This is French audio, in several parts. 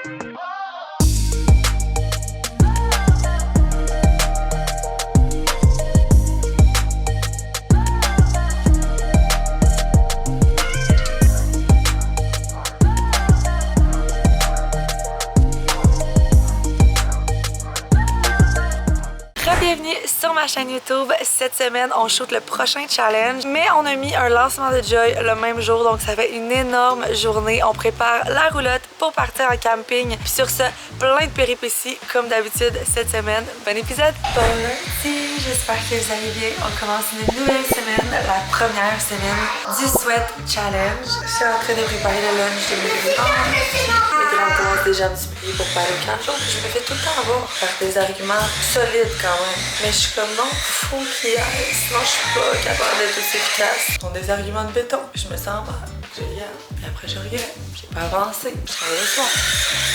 Bienvenue sur ma chaîne YouTube. Cette semaine, on shoot le prochain challenge, mais on a mis un lancement de Joy le même jour, donc ça fait une énorme journée. On prépare la roulotte pour partir en camping. Puis sur ce, plein de péripéties comme d'habitude cette semaine. Bon épisode! Bon lundi, j'espère que vous allez bien. On commence une nouvelle semaine, la première semaine du Sweat Challenge. Je suis en train de préparer le lunch de mes bébés. Les grands commencent déjà à me supplier pour faire le camp. Je me fais tout le temps avoir par des arguments solides quand même. Mais je suis comme non, faut qu'il y aille, sinon je suis pas capable d'être aussi efficace. Ce sont des arguments de béton, je me sens mal. Je regarde, puis après je regrette. J'ai pas avancé, je travaille le soir.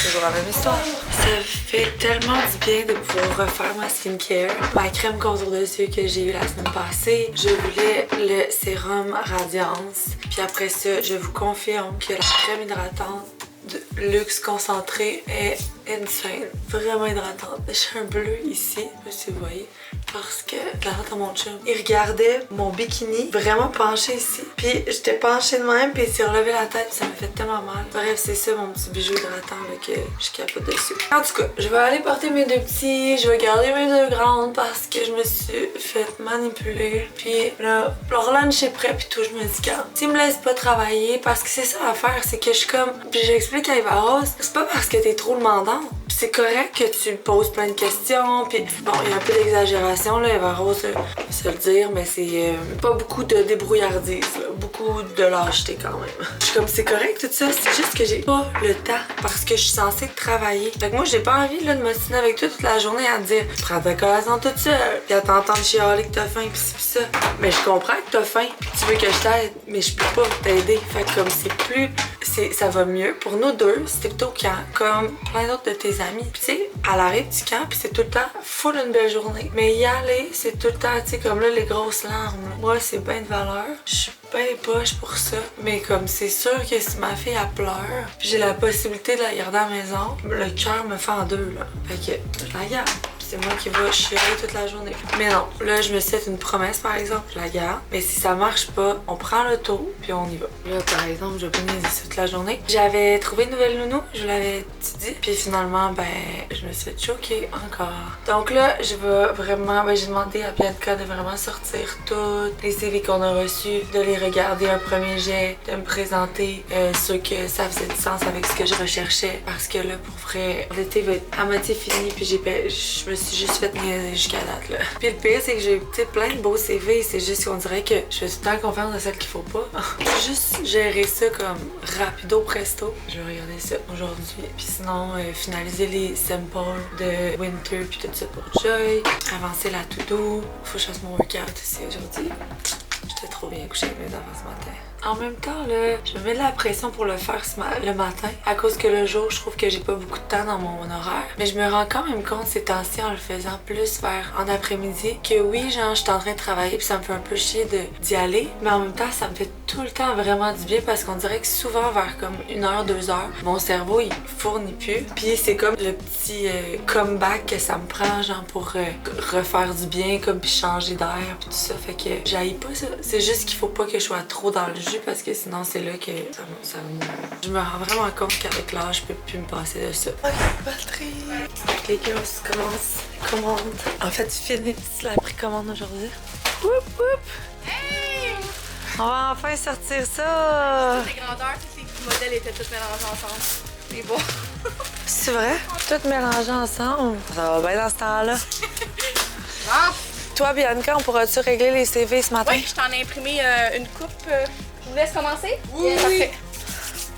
Toujours la même histoire. Ça fait tellement du bien de pouvoir refaire ma skincare. Ma crème contour de yeux que j'ai eu la semaine passée. Je voulais le sérum Radiance. Puis après ça, je vous confirme que la crème hydratante de luxe concentré est insane, vraiment hydratante. J'ai un bleu ici, je sais si vous voyez, parce que la rentre à mon chum, il regardait mon bikini vraiment penché ici, puis j'étais penchée de même, puis il s'est relevé la tête, ça m'a fait tellement mal. Bref, c'est ça mon petit bijou hydratant là, que je capote dessus. En tout cas, je vais aller porter mes deux petits, je vais garder mes deux grandes parce que je me suis fait manipuler, puis là, leur lunch est prêt, puis tout, je me dis quand s'ils me laissent pas travailler, parce que c'est ça l'affaire, c'est que je suis comme, puis j'explique à Eva Rose, c'est pas parce que t'es trop demandante. C'est correct que tu poses plein de questions, puis bon, il y a un peu d'exagération, là, Eva Rose, je vais se le dire, mais c'est pas beaucoup de débrouillardise, là, beaucoup de lâcheté quand même. Je suis comme, c'est correct tout ça, c'est juste que j'ai pas le temps, parce que je suis censée travailler. Fait que moi, j'ai pas envie là, de m'ostiner avec toi toute la journée à te dire, prends ta collation toute seule, puis à t'entendre chialer que t'as faim, pis ça. Mais je comprends que t'as faim, pis tu veux que je t'aide, mais je peux pas t'aider. Fait que comme c'est plus, ça va mieux pour nous deux, c'était plutôt camp, comme plein d'autres de tes amis. Puis tu sais, à l'arrêt du camp, puis c'est tout le temps full une belle journée. Mais y aller, c'est tout le temps, tu sais, comme là, les grosses larmes. Là. Moi, c'est bien de valeur. Je suis bien poche pour ça. Mais comme c'est sûr que si ma fille, elle pleure, puis j'ai la possibilité de la garder à la maison, le cœur me fait en deux, là. Fait que je la garde. C'est moi qui vais chialer toute la journée. Mais non, là, je me suis fait une promesse, par exemple, je la garde. Mais si ça marche pas, on prend le taux, puis on y va. Là, par exemple, je vais pas niaiser ça toute la journée. J'avais trouvé une nouvelle nounou, je vous l'avais dit. Puis finalement, ben, je me suis fait choquer encore. Donc là, je vais vraiment, ben, j'ai demandé à Bianca de vraiment sortir toutes les CV qu'on a reçus, de les regarder un premier jet, de me présenter ceux que ça faisait du sens avec ce que je recherchais. Parce que là, pour vrai, l'été va être à moitié fini, puis je me suis juste fait niaiser jusqu'à date, là. Puis le pire, c'est que j'ai plein de beaux CV, c'est juste qu'on dirait que je fais tout le temps confiance à celle qu'il faut pas. J'ai juste géré ça comme rapido presto. Je vais regarder ça aujourd'hui. Puis sinon, finaliser les samples de Winter puis tout ça pour Joy. Avancer la to-do. Faut que je fasse mon workout aussi aujourd'hui. J'étais trop bien couchée avec mes enfants ce matin. En même temps, là, je me mets de la pression pour le faire le matin à cause que le jour, je trouve que j'ai pas beaucoup de temps dans mon horaire. Mais je me rends quand même compte ces temps-ci en le faisant plus vers en après-midi que oui, genre, je suis en train de travailler puis ça me fait un peu chier d'y aller. Mais en même temps, ça me fait tout le temps vraiment du bien parce qu'on dirait que souvent vers comme 1 heure, 2 heures, mon cerveau, il fournit plus. Puis c'est comme le petit comeback que ça me prend, genre, pour refaire du bien, comme puis changer d'air puis tout ça. Fait que j'haïs pas ça. C'est juste qu'il faut pas que je sois trop dans le jus parce que sinon c'est là que ça me... Je me rends vraiment compte qu'avec l'âge, je peux plus me passer de ça. Ok, batterie. Les girls commencent les commandes. En fait, tu finis la précommande aujourd'hui. Whoop whoop. Hey! On va enfin sortir ça. Toutes les grandeurs, tous les modèles étaient tous mélangés ensemble. C'est beau. C'est vrai? Tout mélangé ensemble. Ça va bien dans ce temps-là. Ah! Toi, Bianca, on pourra-tu régler les CV ce matin? Oui, je t'en ai imprimé une coupe. Je vous laisse commencer? Oui. Parfait.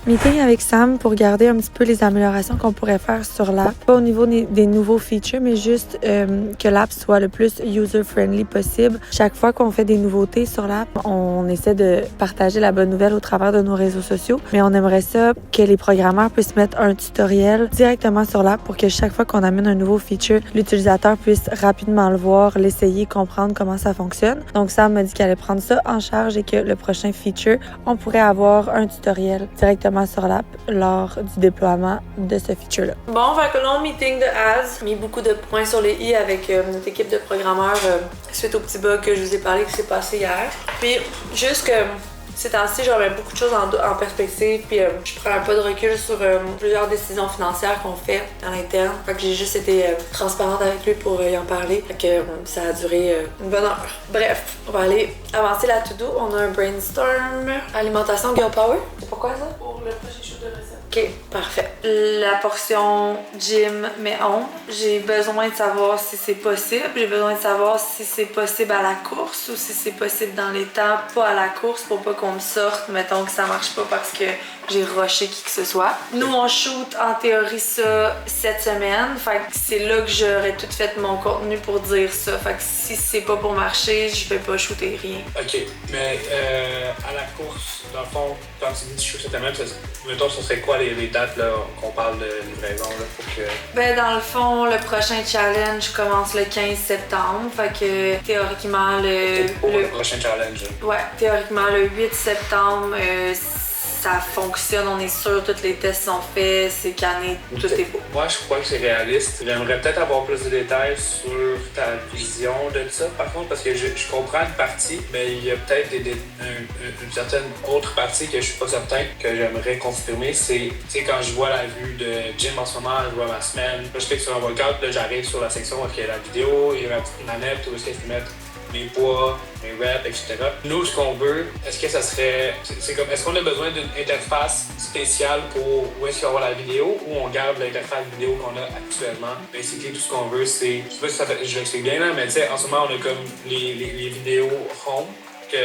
Meeting avec Sam pour regarder un petit peu les améliorations qu'on pourrait faire sur l'app. Pas au niveau des nouveaux features, mais juste que l'app soit le plus user-friendly possible. Chaque fois qu'on fait des nouveautés sur l'app, on essaie de partager la bonne nouvelle au travers de nos réseaux sociaux. Mais on aimerait ça que les programmeurs puissent mettre un tutoriel directement sur l'app pour que chaque fois qu'on amène un nouveau feature, l'utilisateur puisse rapidement le voir, l'essayer, comprendre comment ça fonctionne. Donc Sam m'a dit qu'elle allait prendre ça en charge et que le prochain feature, on pourrait avoir un tutoriel directement directement sur l'app lors du déploiement de ce feature-là. Bon, fait que long meeting de Az, mis beaucoup de points sur les i avec notre équipe de programmeurs suite au petit bug que je vous ai parlé qui s'est passé hier. Puis juste que ces temps-ci, je remets beaucoup de choses en perspective, puis je prends un peu de recul sur plusieurs décisions financières qu'on fait à l'interne. Fait que j'ai juste été transparente avec lui pour y en parler. Fait que ça a duré une bonne heure. Bref, on va aller avancer la to-do. On a un brainstorm alimentation Girl Power. C'est pourquoi ça? Pour le prochain shoot de recette. Ok, parfait. La portion gym mais on, j'ai besoin de savoir si c'est possible. J'ai besoin de savoir si c'est possible à la course ou si c'est possible dans les temps, pas à la course, pour pas qu'on me sorte, mettons que ça marche pas parce que j'ai rushé qui que ce soit. Nous, on shoot en théorie ça cette semaine. Fait que c'est là que j'aurais tout fait mon contenu pour dire ça. Fait que si c'est pas pour marcher, je vais pas shooter rien. Ok, mais à la course, dans le fond, quand tu dis que tu shoots cette semaine, mettons, ce serait quoi les dates là, qu'on parle de livraison là, pour que... Ben, dans le fond, le prochain challenge commence le 15 septembre. Fait que théoriquement, le prochain challenge. Ouais, théoriquement, le 8 septembre, ça fonctionne, on est sûr, tous les tests sont faits, c'est canné, tout est beau. Moi, je crois que c'est réaliste. J'aimerais peut-être avoir plus de détails sur ta vision de ça, par contre, parce que je comprends une partie, mais il y a peut-être une certaine autre partie que je suis pas certain que j'aimerais confirmer. C'est, tu sais, quand je vois la vue de gym en ce moment, je vois ma semaine, là, je clique sur un workout, là, j'arrive sur la section où il y a la vidéo, il y a la petite manette, où est-ce qu'ils mettent mes poids, mes reps, etc. Nous, ce qu'on veut, est-ce que ça serait... est-ce qu'on a besoin d'une interface spéciale pour où est-ce qu'il va y avoir la vidéo ou on garde l'interface vidéo qu'on a actuellement? Basically, tout ce qu'on veut, c'est... Je sais pas si ça fait, je l'explique bien, là, mais tu sais, en ce moment, on a comme les vidéos home, que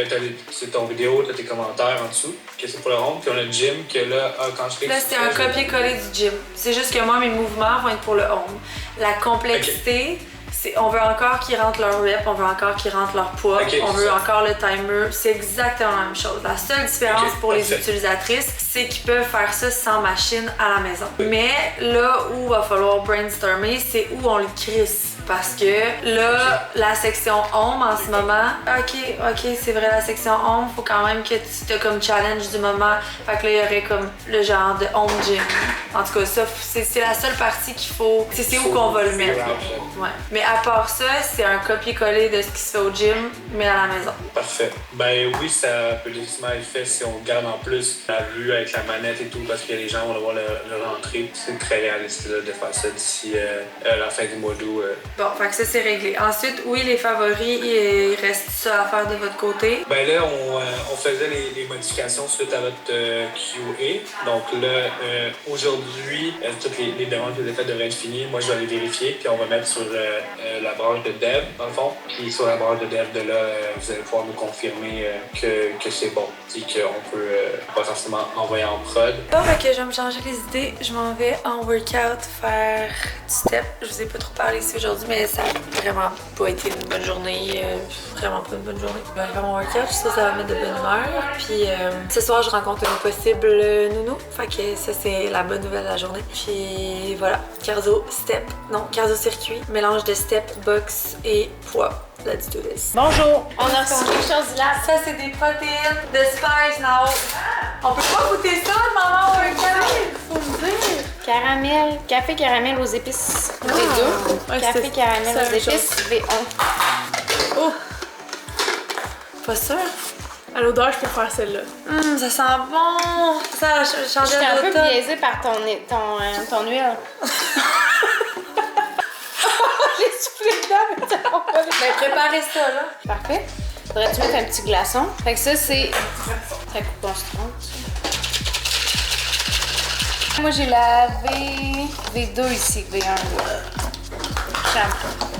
c'est ton vidéo, t'as tes commentaires en dessous, que c'est pour le home, puis on a le gym, que là, quand je clique... Là, c'est un copier-coller du gym. C'est juste que moi, mes mouvements vont être pour le home. La complexité... Okay. On veut encore qu'ils rentrent leur rep, on veut encore qu'ils rentrent leur poids, okay, on veut encore le timer. C'est exactement la même chose. La seule différence pour les utilisatrices, c'est qu'ils peuvent faire ça sans machine à la maison. Mais là où il va falloir brainstormer, c'est où on le crisse. Parce que là, la section home en ce moment, ok, c'est vrai, la section home, faut quand même que tu as comme challenge du moment. Fait que là, il y aurait comme le genre de home gym. En tout cas, ça, c'est la seule partie qu'il faut. C'est où qu'on va le mettre. Ouais. Mais à part ça, c'est un copier-coller de ce qui se fait au gym, mais à la maison. Parfait. Ben oui, ça peut définitivement être fait si on garde en plus la vue avec la manette et tout, parce que les gens vont devoir le rentrer. C'est très réaliste là, de faire ça d'ici la fin du mois d'août. Bon, fait que ça c'est réglé. Ensuite, oui, les favoris, il reste ça à faire de votre côté. Ben là, on faisait les modifications suite à votre QA. Donc là, aujourd'hui, toutes les demandes que vous avez faites devraient être finies. Moi, je vais les vérifier, puis on va mettre sur la branche de dev, dans le fond. Puis sur la branche de dev de là, vous allez pouvoir nous confirmer que c'est bon, et qu'on peut potentiellement envoyer en prod. Bon, fait que je vais me changer les idées. Je m'en vais en workout faire du step. Je vous ai pas trop parlé ici aujourd'hui, mais ça a vraiment pas été une bonne journée. Vraiment pas une bonne journée. Je vais aller faire mon workout, ça va me mettre de bonne humeur. Puis ce soir, je rencontre une possible nounou. Fait que ça, c'est la bonne nouvelle de la journée. Puis voilà, cardio circuit, mélange de step, box et poids. Let's do this. Bonjour, on a reçu quelque chose là. Ça, c'est des protéines de Spice Now. On peut pas goûter ça, maman, on faut me dire. Caramel, café caramel aux épices V2. Ouais, café caramel aux épices V1. Oh! Pas sûr? À l'odeur, je préfère celle-là. Ça sent bon! Ça a changé J'étais un peu d'automne. biaisée par ton huile. J'ai soufflé dedans, mais ça va pas. Ben, préparez ça, là. Parfait. Faudrait-tu mettre un petit glaçon? Fait que ça, c'est... Ça coupe ton citron. Moi, j'ai la V2 ici, V1.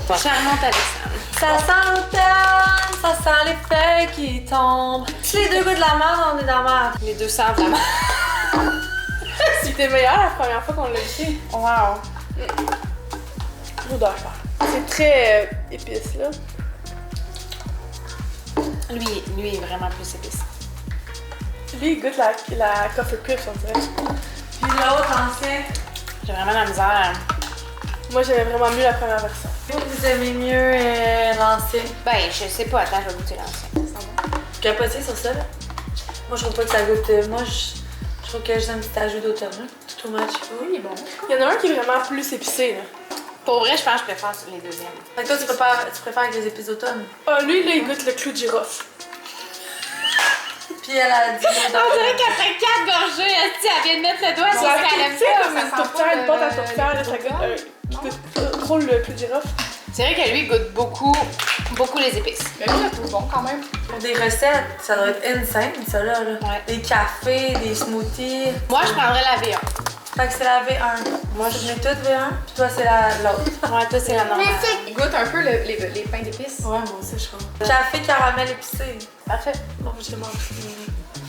Charmante Alexandre. Ça sent l'automne, ça sent les feuilles qui tombent. Si les deux goûtent de la merde, on est dans la merde. Les deux sentent la merde. C'était meilleur la première fois qu'on l'a essayé. Wow. L'odeur, c'est très épice, là. Lui est vraiment plus épice. Lui, il goûte la coffee crisp, on dirait. Puis l'autre, ancien. J'ai vraiment la misère. Moi, j'aimais vraiment mieux la première version. Vous aimez mieux l'ancien? Ben, je sais pas. Attends, je vais goûter l'ancien. Capotier sur ça, là? Moi, je trouve pas que ça goûte... Moi, je Je trouve que j'ai un petit ajout d'automne. Too much. Oui, bon. Il y en a un qui est vraiment plus épicé, là. Pour vrai, je pense que je préfère les deuxièmes. Fait que toi, tu préfères avec les épices d'automne. Ah, lui, là, il goûte le clou de girofle. Puis elle a dit. On dirait qu'après 4 gorgées, elle vient de mettre le doigt sur ce qu'elle aime Tu sais, pas. comme une tourtière, une pâte à tourtière, là, ça goûte. Qui goûte trop le clou de girofle. C'est vrai que lui, il goûte beaucoup les épices. Mais lui, il est bon quand même. Pour des recettes, ça doit être insane, ça là. Ouais. Des cafés, des smoothies. Moi, je prendrais la V1. Fait que c'est la V1. Moi, je mets toute V1, puis toi, c'est l'autre. Ouais, toi, c'est la normale. Il goûte un peu les pains d'épices. Ouais, moi aussi, je crois. Café caramel épicé. Parfait. Bon, je mange.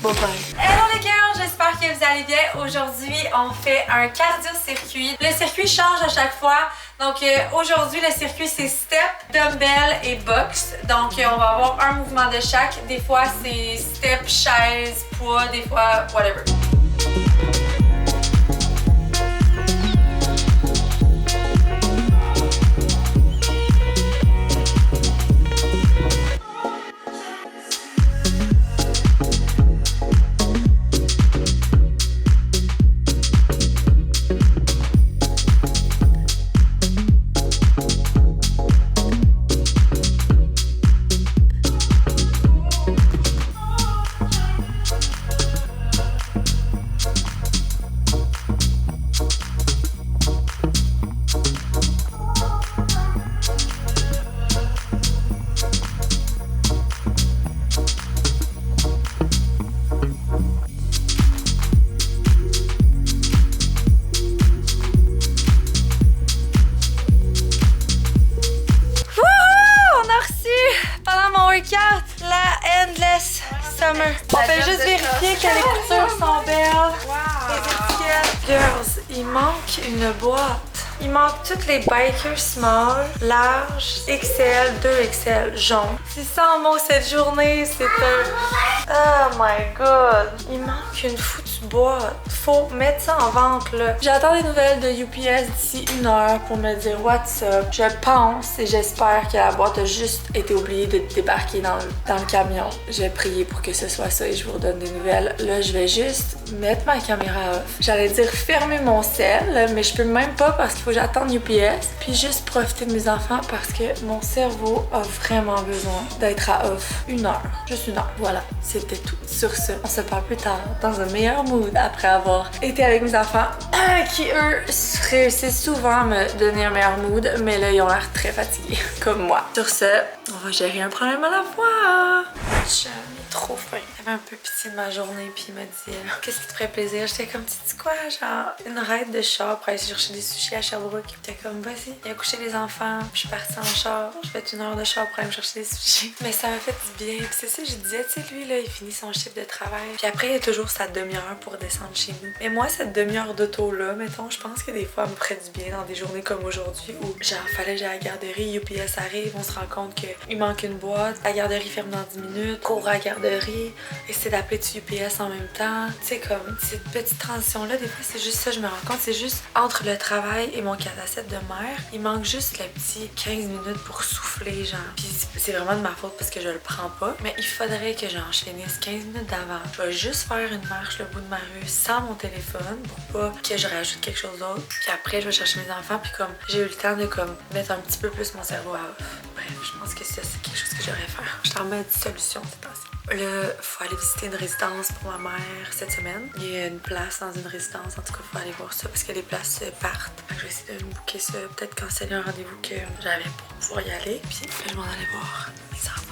Bye bye. Hello les girls, j'espère que vous allez bien. Aujourd'hui, on fait un cardio-circuit. Le circuit change à chaque fois. Donc aujourd'hui, le circuit, c'est step, dumbbell et box. Donc on va avoir un mouvement de chaque. Des fois, c'est step, chaise, poids, des fois, whatever. La Endless Summer. On fait juste vérifier que les coutures sont belles. Les étiquettes. Girls, il manque une boîte. Il manque toutes les bikers small, large, XL, 2XL, jaune. 600 mots cette journée, c'est un... Oh my god. Il manque une foutue boîte. Faut mettre ça en vente là. J'attends des nouvelles de UPS d'ici 1 heure pour me dire what's up. Je pense et j'espère que la boîte a juste été oubliée de débarquer dans le camion. Je vais prier pour que ce soit ça et je vous redonne des nouvelles. Là, je vais juste mettre ma caméra off. J'allais dire fermer mon sel, mais je peux même pas parce qu'il faut que j'attende UPS. Puis juste profiter de mes enfants parce que mon cerveau a vraiment besoin d'être à off 1 heure. Juste 1 heure. Voilà, c'était tout. Sur ce, on se parle plus tard dans un meilleur mood après avoir été avec mes enfants qui, eux, réussissent souvent à me donner un meilleur mood, mais là, ils ont l'air très fatigués, comme moi. Sur ce, on va gérer un problème à la fois. J'ai trop faim. J'avais un peu pitié de ma journée, puis il m'a dit qu'est-ce qui te ferait plaisir? J'étais comme, tu dis quoi, genre une ride de char pour aller chercher des sushis à Sherbrooke. J'étais comme, vas-y. Il a couché les enfants, puis je suis partie en char. J'ai fait 1 heure de char pour aller me chercher des sushis. Mais ça m'a fait du bien. Puis c'est ça, je disais, tu sais, lui, là, il finit son chiffre de travail. Puis après, il y a toujours sa demi-heure pour descendre chez nous. Mais moi, cette demi-heure d'auto-là, mettons, je pense que des fois, elle me ferait du bien dans des journées comme aujourd'hui où, genre, fallait que j'aille à la garderie, UPS arrive, on se rend compte qu'il manque une boîte, la garderie ferme dans 10 minutes, cours à la garderie, essayer d'appeler du UPS en même temps. Tu sais, comme, cette petite transition-là, des fois, c'est juste ça, je me rends compte, c'est juste entre le travail et mon casse-tête de mère, il manque juste le petit 15 minutes pour souffler, genre. Puis c'est vraiment de ma faute parce que je le prends pas, mais il faudrait que j'enchaînisse 15 minutes d'avant. Je vais juste faire une marche le bout de ma rue sans mon téléphone pour pas que je rajoute quelque chose d'autre. Puis après, je vais chercher mes enfants, puis comme, j'ai eu le temps de comme mettre un petit peu plus mon cerveau à off. Bref, je pense que ça, c'est quelque chose que j'aurais faire. Je suis en mode solution cette temps-ci. Là, faut aller visiter une résidence pour ma mère cette semaine. Il y a une place dans une résidence. En tout cas, faut aller voir ça parce que les places partent. Je vais essayer de me booker ça. Peut-être canceller un rendez-vous que j'avais pour pouvoir y aller. Puis là, je m'en allais voir mes enfants.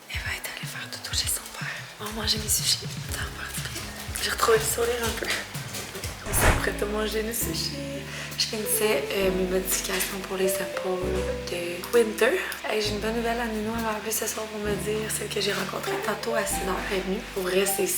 Elle va être allée faire dodo chez son père. On va manger mes sushis. T'en repartir. J'ai retrouvé le sourire un peu. On s'apprête à manger nos sushis. Je finissais mes modifications pour les épaules de Winter. Hey, j'ai une bonne nouvelle à Nino, elle m'a appelé ce soir pour me dire, celle que j'ai rencontrée tantôt à 6h, elle est venue. Pour vrai, c'est 100%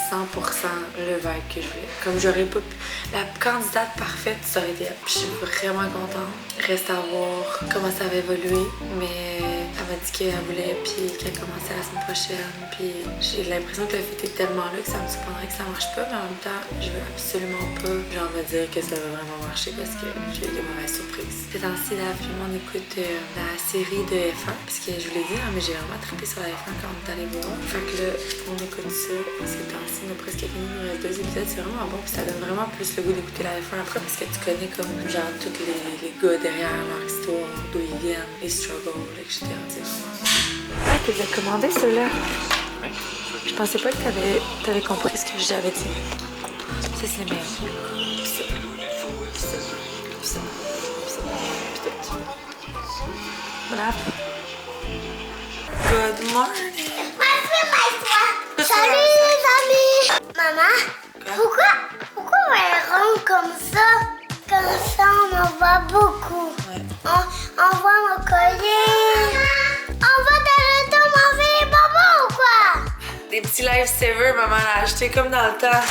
le vibe que je voulais. Comme j'aurais pas pu... La candidate parfaite, ça aurait été elle. Je suis vraiment contente. Reste à voir comment ça va évoluer, mais Elle m'a dit qu'elle voulait, puis qu'elle commençait la semaine prochaine. Puis j'ai l'impression que le fit est tellement là que ça me surprendrait que ça marche pas, mais en même temps, je veux absolument pas genre me dire que ça va vraiment marcher parce que j'ai eu des mauvaises surprises. Ces temps-ci, là, on écoute la série de F1, parce que je vous l'ai dit, hein, mais j'ai vraiment trippé sur la F1 quand on est allé voir. Fait que là, on écoute ça ces temps-ci, on a presque fini, il nous reste 2 épisodes, c'est vraiment bon, puis ça donne vraiment plus le goût d'écouter la F1 après parce que tu connais comme genre tous les gars derrière leur histoire, d'où ils viennent, les struggles, etc. Ah, tu les as commandé ceux-là? Oui. Je pensais pas que t'avais compris ce que j'avais dit. Ça, c'est le meilleur. Voilà. Good morning! Salut les amis! Maman, pourquoi on est rond comme ça? Comme ça, on en voit beaucoup. Ouais. On voit mon collier. On voit dans le temps manger les bonbons ou quoi? Des petits lifesavers, maman l'a acheté comme dans le temps.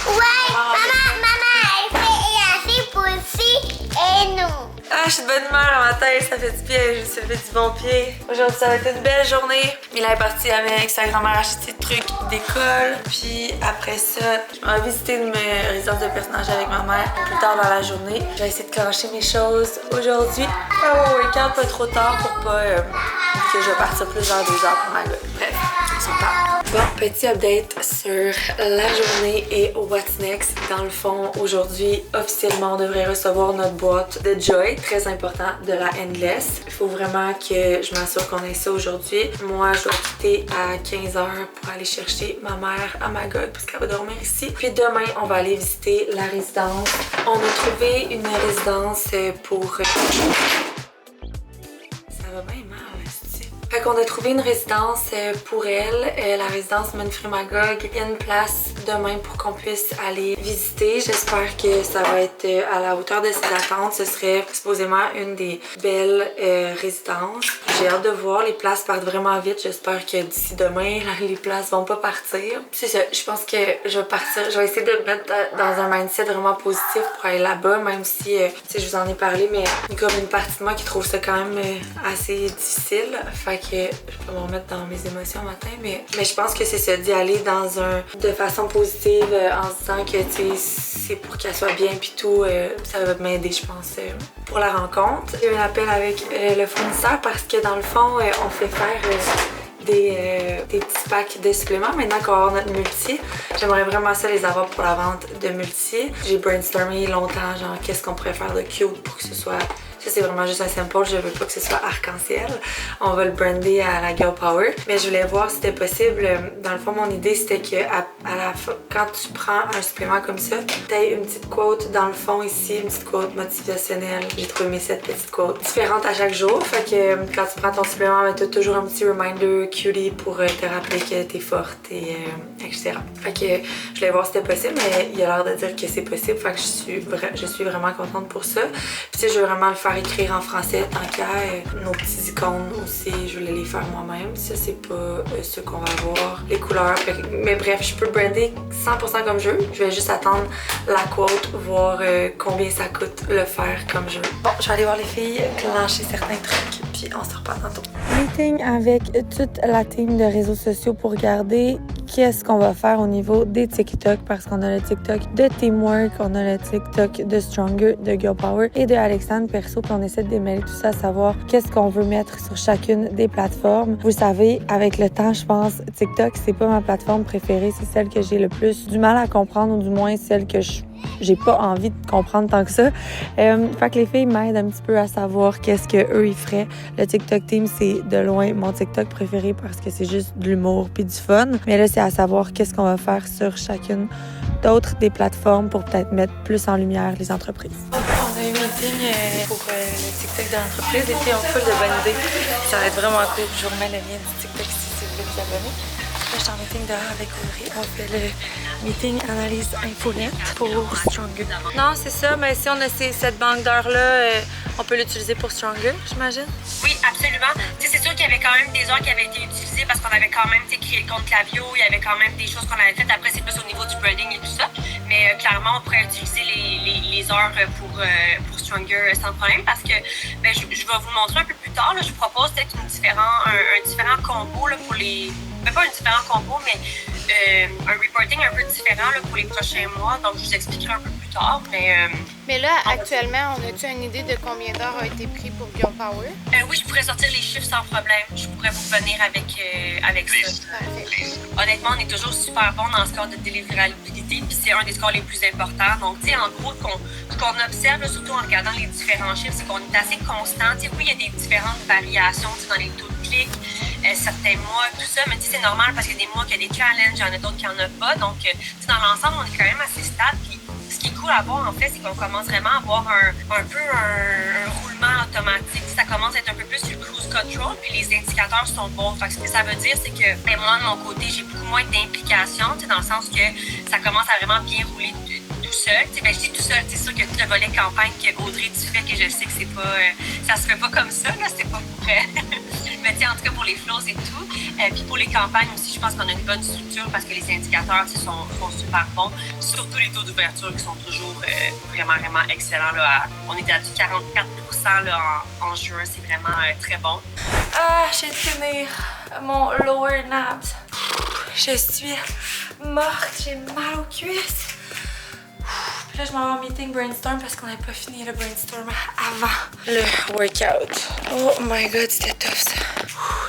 Ouais, maman, elle fait assez pour ici et nous. Ah, je suis de bonne humeur dans ma tête, ça fait du bien, je me suis fait du bon pied. Aujourd'hui, ça va être une belle journée. Mila est partie avec sa grand-mère acheter des trucs d'école. Puis après ça, je vais visiter une résidence de personnages avec ma mère plus tard dans la journée. Je vais essayer de clencher mes choses aujourd'hui. Faire mon workout pas trop tard pour pas que je vais partir plus vers 2 heures pour ma gueule. Bref, on s'en parle. Bon, petit update sur la journée et what's next. Dans le fond, aujourd'hui, officiellement, on devrait recevoir notre boîte de Joy. Très important, de la Endless. Il faut vraiment que je m'assure qu'on ait ça aujourd'hui. Moi, je dois quitter à 15h pour aller chercher ma mère à Magog parce qu'elle va dormir ici. Puis demain, on va aller visiter la résidence. On a trouvé une résidence pour... Ça va bien mal, c'est-tu? Fait qu'on a trouvé une résidence pour elle, la résidence Manfred Magog. Il y a une place demain pour qu'on puisse aller visiter. J'espère que ça va être à la hauteur de ses attentes. Ce serait supposément une des belles résidences. J'ai hâte de voir. Les places partent vraiment vite. J'espère que d'ici demain, les places vont pas partir. C'est ça. Je pense que je vais partir. Je vais essayer de me mettre dans un mindset vraiment positif pour aller là-bas, même si, je vous en ai parlé, mais il y a comme une partie de moi qui trouve ça quand même assez difficile. Fait que je peux me remettre dans mes émotions matin, mais je pense que c'est ça, d'y aller de façon positive en se disant que c'est pour qu'elle soit bien puis tout, ça va m'aider, je pense, pour la rencontre. J'ai eu un appel avec le fournisseur parce que dans le fond, on fait faire des petits packs de suppléments. Maintenant qu'on va avoir notre multi, j'aimerais vraiment ça les avoir pour la vente de multi. J'ai brainstormé longtemps, genre qu'est-ce qu'on pourrait faire de cute pour que ce soit... Ça, c'est vraiment juste un simple. Je veux pas que ce soit arc-en-ciel. On va le brander à la Girl Power. Mais je voulais voir si c'était possible. Dans le fond, mon idée, c'était que quand tu prends un supplément comme ça, tu as une petite quote dans le fond ici, une petite quote motivationnelle. J'ai trouvé 7 petites quotes différentes à chaque jour. Fait que quand tu prends ton supplément, tu as toujours un petit reminder cutie pour te rappeler que t'es forte et etc. Fait que je voulais voir si c'était possible, mais il a l'air de dire que c'est possible. Fait que je suis vraiment contente pour ça. Puis je veux vraiment le faire écrire en français tant qu'à nos petits icônes aussi, je voulais les faire moi-même. Ça, c'est pas ce qu'on va avoir, les couleurs. Mais bref, je peux brander 100% comme je veux. Je vais juste attendre la quote, voir combien ça coûte le faire comme je veux. Bon, je vais aller voir les filles, clencher certains trucs, puis on se reparle tantôt. Meeting avec toute la team de réseaux sociaux pour regarder qu'est-ce qu'on va faire au niveau des TikTok, parce qu'on a le TikTok de Teamwork, on a le TikTok de Stronger, de Girl Power et de Alexandre Perso, puis on essaie de démêler tout ça, savoir qu'est-ce qu'on veut mettre sur chacune des plateformes. Vous savez, avec le temps, je pense, TikTok, c'est pas ma plateforme préférée, c'est celle que j'ai le plus du mal à comprendre, ou du moins celle que j'ai pas envie de comprendre tant que ça. Fait que les filles m'aident un petit peu à savoir qu'est-ce qu'eux ils feraient. Le TikTok Team, c'est de loin mon TikTok préféré parce que c'est juste de l'humour puis du fun. Mais là, c'est à savoir qu'est-ce qu'on va faire sur chacune d'autres des plateformes pour peut-être mettre plus en lumière les entreprises. On a eu un meeting pour le TikTok de l'entreprise. Les filles ont full de bonnes idées. Ça va être vraiment cool. Je vous remets le lien du TikTok si vous voulez vous abonner. Là, je suis en meeting dehors avec Audrey. On fait le meeting analyse infolette pour Stronger. Non, c'est ça, mais si on a cette banque d'heures-là, on peut l'utiliser pour Stronger, j'imagine? Oui, absolument. C'est sûr qu'il y avait quand même des heures qui avaient été utilisées parce qu'on avait quand même créé le compte Clavio, il y avait quand même des choses qu'on avait faites. Après, c'est plus au niveau du branding et tout ça. Mais Mais clairement, on pourrait utiliser les heures pour Stronger sans problème parce que ben, je vais vous le montrer un peu plus tard. Là. Je vous propose peut-être un différent combo là, pour les... Ben, pas un différent combo, mais un reporting un peu différent là, pour les prochains mois. Donc, je vous expliquerai un peu plus tard. Mais là, actuellement, on a-tu une idée de combien d'heures a été pris pour Girl Power? Oui, je pourrais sortir les chiffres sans problème. Je pourrais vous venir avec ça. Honnêtement, on est toujours super bon dans le score de délivrabilité, puis c'est un des scores les plus importants. Donc, tu sais, en gros, ce qu'on observe, là, surtout en regardant les différents chiffres, c'est qu'on est assez constant. Tu sais, oui, il y a des différentes variations dans les taux de clics, certains mois, tout ça, mais tu sais, c'est normal parce qu'il y a des mois qu'il y a des challenges, il y en a d'autres qui n'en ont pas. Donc, dans l'ensemble, on est quand même assez stable. Puis, ce qui est cool à voir, en fait, c'est qu'on commence vraiment à avoir un peu un roulement automatique. Ça commence à être un peu plus sur le cruise control, puis les indicateurs sont bons. Fait que ce que ça veut dire, c'est que ben, moi, de mon côté, j'ai beaucoup moins d'implication, dans le sens que ça commence à vraiment bien rouler tout seul. Ben, je dis tout seul, c'est sûr que tout le volet campagne que Audrey, tu fais, que je sais que c'est pas... ça se fait pas comme ça, là, c'est pas pour... mais en tout cas, pour les flows et tout. Puis pour les campagnes aussi, je pense qu'on a une bonne structure parce que les indicateurs sont super bons. Surtout les taux d'ouverture qui sont toujours vraiment excellents. Là, on est à du 44% là, en juin, c'est vraiment très bon. Ah, j'ai de finir mon lower naps. Je suis morte, j'ai mal aux cuisses. Puis là, je m'en vais en meeting brainstorm parce qu'on n'avait pas fini le brainstorm avant le workout. Oh my god, c'était tough ça.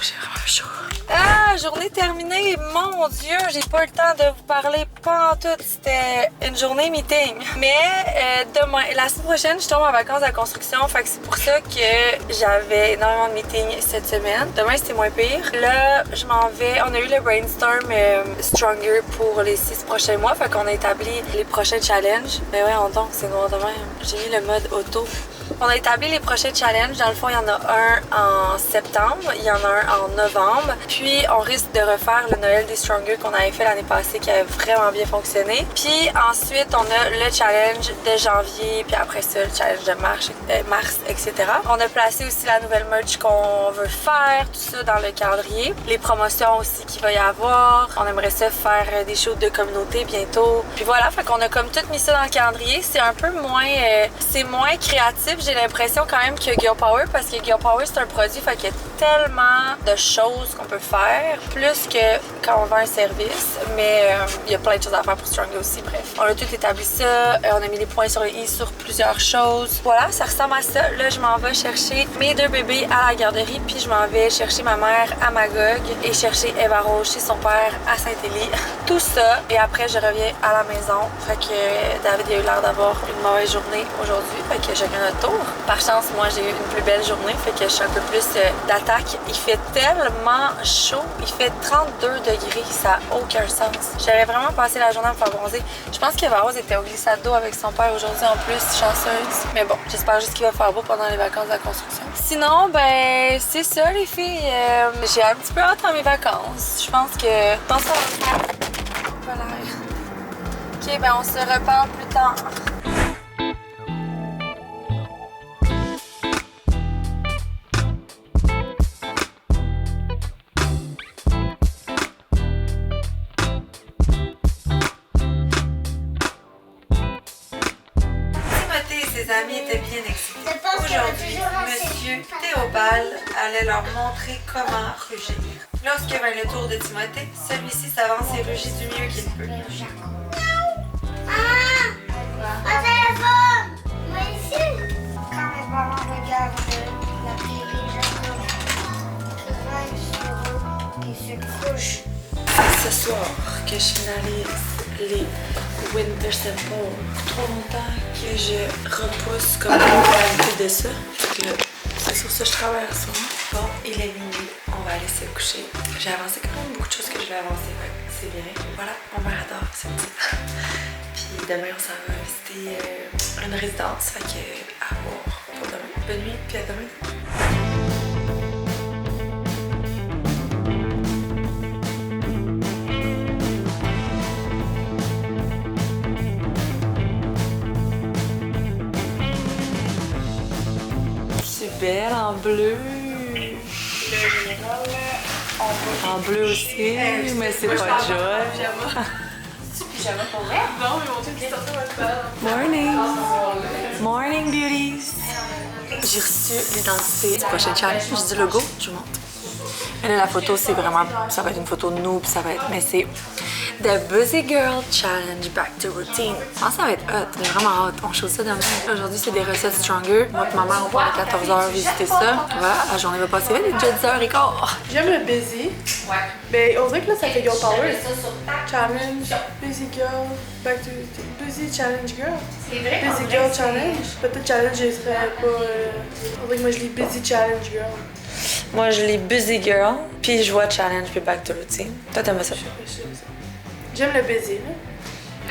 J'ai vraiment chaud. Ah, journée terminée. Mon Dieu, j'ai pas eu le temps de vous parler pantoute. C'était une journée meeting. Mais demain, la semaine prochaine, je tombe en vacances à la construction. Fait que c'est pour ça que j'avais énormément de meetings cette semaine. Demain, c'était moins pire. Là, je m'en vais. On a eu le brainstorm Stronger pour les 6 prochains mois. Fait qu'on a établi les prochains challenges. Mais ouais, donc, c'est noir de même. J'ai mis le mode auto. On a établi les prochains challenges. Dans le fond, il y en a un en septembre, il y en a un en novembre. Puis, on risque de refaire le Noël des Stronger qu'on avait fait l'année passée qui avait vraiment bien fonctionné. Puis, ensuite, on a le challenge de janvier, puis après ça, le challenge de mars, etc. On a placé aussi la nouvelle merch qu'on veut faire, tout ça dans le calendrier. Les promotions aussi qu'il va y avoir. On aimerait ça faire des shows de communauté bientôt. Puis voilà, fait qu'on a comme tout mis ça dans le calendrier. C'est un peu moins... c'est moins créatif. J'ai l'impression quand même que Girl Power, parce que Girl Power c'est un produit, fait qu'il y a tellement de choses qu'on peut faire, plus que quand on vend un service, mais il y a plein de choses à faire pour Stronger aussi, bref. On a tout établi ça, on a mis les points sur les i sur plusieurs choses. Voilà, ça ressemble à ça. Là, je m'en vais chercher mes 2 bébés à la garderie, puis je m'en vais chercher ma mère à Magog et chercher Eva Rose chez son père à Saint-Élie. Tout ça, et après je reviens à la maison. Fait que David a eu l'air d'avoir une mauvaise journée aujourd'hui, fait que chacun notre tour. Par chance, moi j'ai eu une plus belle journée, fait que je suis un peu plus d'attaque. Il fait tellement chaud, il fait 32 degrés, ça n'a aucun sens. J'avais vraiment passé la journée à me faire bronzer. Je pense qu'Eva Rose était au glissade d'eau avec son père aujourd'hui en plus, chanceuse. Mais bon, j'espère juste qu'il va faire beau pendant les vacances de la construction. Sinon, ben c'est ça les filles. J'ai un petit peu hâte à mes vacances. Je pense que ça va faire. Voilà. Ok, ben on se reparle plus tard. Ses amis étaient bien excités. Aujourd'hui, Monsieur Théobald allait leur montrer comment rugir. Lorsque vint le tour de Timothée, celui-ci s'avance et rugit du mieux qu'il peut. Un téléphone! Moi ici! Quand mes parents regardent la télé, je se couchent. Ce soir que je finalise les Winter Simple. Trop longtemps que je repousse comme la de ça. C'est sur ça que je travaille en ce moment. Bon, il est minuit, on va aller se coucher. J'ai avancé quand même beaucoup de choses que je vais avancer, c'est bien. Voilà, mon mère adore ça. Puis demain, on s'en va visiter une résidence, fait que à voir pour demain. Bonne nuit, puis à demain. Belle en bleu. En bleu aussi, mais c'est pas joie. pyjama pour vrai? Non, mais mon Dieu, qui est sorti de ma Morning! Morning, beauties! J'ai reçu l'identité du prochain challenge. J'ai dit logo, je vous montre. Et là, la photo, c'est vraiment... Ça va être une photo de nous, puis ça va être... Mais c'est... The Busy Girl Challenge Back to Routine. Je pense que ça va être hot, c'est vraiment hot. On chose ça demain. Aujourd'hui, c'est des recettes Stronger. Moi et ma mère, on part à 14h visiter ça. Voilà, la journée va passer vite, déjà 10h15. J'aime le busy. Ouais. Mais on dirait que là, ça fait Girl Power. Ça sur ta Challenge, busy girl, back to busy challenge girl. C'est vrai. Busy girl challenge. Peut-être challenge, je serais pas. On dirait que moi, je lis busy challenge girl. Moi, je lis Busy Girl, puis je vois Challenge, puis Back to Routine. Toi, t'aimes ça? J'aime le busy, là.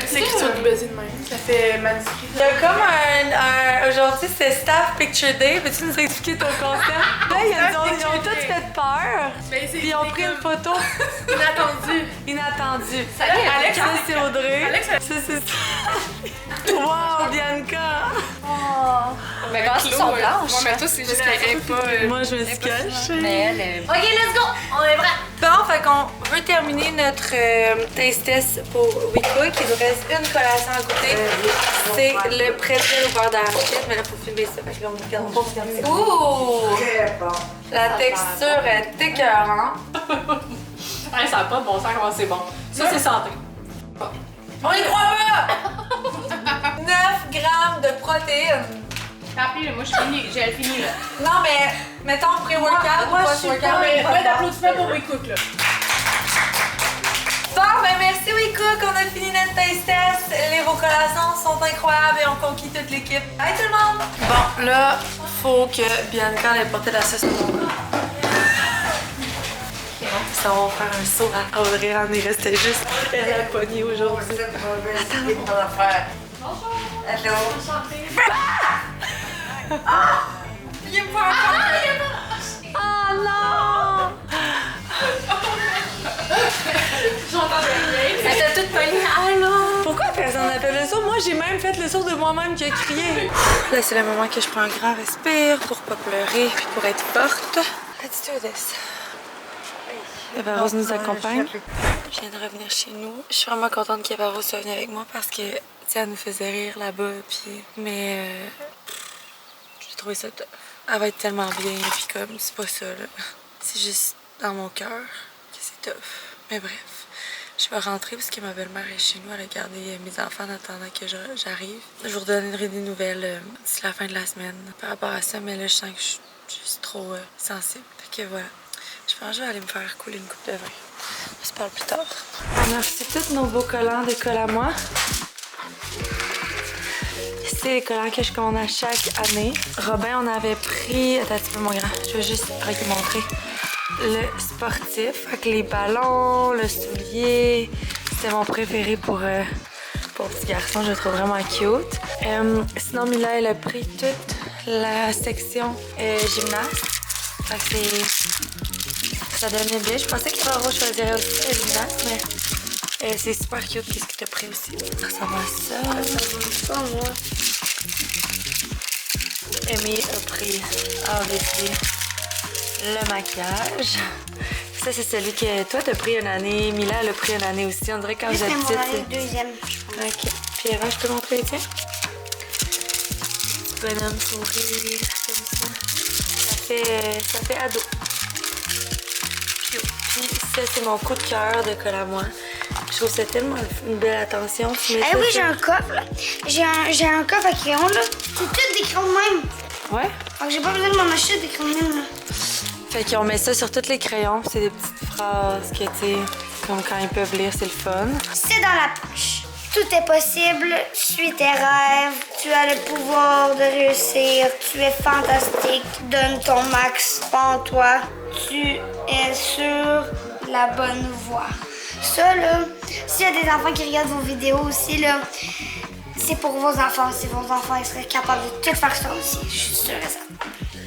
C'est l'écriture du busy de même. Ça fait manuscrit. Il y a comme un aujourd'hui, c'est Staff Picture Day. Peux-tu nous expliquer ton concept? Là, ils ont tous fait peur. Puis ils ont pris une photo inattendue. Alex, ça c'est Audrey. Alex, ça c'est wow, Bianca. Mais quand ils sont blanches. Moi, mais toi, c'est juste qu'elle est pas. Moi, je me suis cachée. Mais elle est. Ok, let's go! On est prêts! Bon, fait qu'on veut terminer notre taste test pour WeCook. Il nous reste une collation à goûter. C'est le pretzel au beurre d'arachide. Mais là, il faut filmer ça. Fait que là, on regarde pas. Ouh! Très bon. La texture est écœurante. Ouais, ça n'a pas de bon sens comment c'est bon. Ça, c'est santé. On y croit pas! 9 grammes de protéines. Rappelez, moi, j'ai fini là. Non, mais mettons pré-workout ou post-workout. Pas d'applaudissements pour WeCook, là. Bon, ben merci WeCook, on a fini notre taste test. Les vos collations sont incroyables et on conquis toute l'équipe. Bye tout le monde! Bon, là, faut que Bianca ait porté la sauce pour moi. Ça va faire un saut à Audrey, on est resté juste elle a pogné aujourd'hui. Attends, allô? Ah! Il est pas encore! Oh non! Elle t'a toute pognée. Allô? Pourquoi personne n'appelle le saut? Moi, j'ai même fait le saut de moi-même qui a crié. Là, c'est le moment que je prends un grand respire pour pas pleurer puis pour être forte. Let's do this. Eva Rose nous accompagne. Je viens de revenir chez nous. Je suis vraiment contente qu'Eva Rose soit venue avec moi parce que, tu sais, elle nous faisait rire là-bas. Mais j'ai trouvé ça tough. Elle va être tellement bien, puis comme, c'est pas ça, là. C'est juste dans mon cœur que c'est tough. Mais bref, je vais rentrer parce que ma belle-mère est chez nous. Elle a gardé mes enfants en attendant que j'arrive. Je vous redonnerai des nouvelles d'ici la fin de la semaine par rapport à ça, mais là, je sens que je suis juste trop sensible. Fait que voilà. Je pense que je vais aller me faire couler une coupe de vin. On se parle plus tard. On a reçu tous nos beaux collants de colle à moi. C'est les collants que je commande à chaque année. Robin, on avait pris... Attends un petit peu, mon grand. Je vais juste vous montrer. Le sportif avec les ballons, le soulier. C'était mon préféré pour petit garçon. Je le trouve vraiment cute. Sinon, Mila, elle a pris toute la section gymnaste. Fait que ça donnait bien. Je pensais que Rose choisirait aussi le gymnaste, mais c'est super cute. Qu'est-ce que t'as pris aussi? Ça ressemble à ça. Moi. Amy a pris, obviously, le maquillage. Ça, c'est celui que toi, t'as pris une année. Mila, elle a pris une année aussi. On dirait quand vous êtes petite. C'est mon deuxième. Ok. Puis Eva, je peux montrer les tiens? Petit bonhomme sourire, comme ça. Ça fait ado. Puis ça, c'est mon coup de cœur de colle à moi. Je trouve ça tellement une belle attention. Eh oui, j'ai un coffre, là. J'ai un coffre à crayons, là. C'est tout des crayons de même. Ouais? Donc j'ai pas besoin de m'en acheter des crayons de même, là. Fait qu'on met ça sur tous les crayons. C'est des petites phrases que, tu sais, comme quand ils peuvent lire, c'est le fun. C'est dans la poche. Tout est possible, suis tes rêves, tu as le pouvoir de réussir, tu es fantastique, donne ton max, en toi, tu es sur la bonne voie. Ça, là, s'il y a des enfants qui regardent vos vidéos aussi, là, c'est pour vos enfants. Si vos enfants ils seraient capables de tout faire ça aussi, je suis sûre et certaine.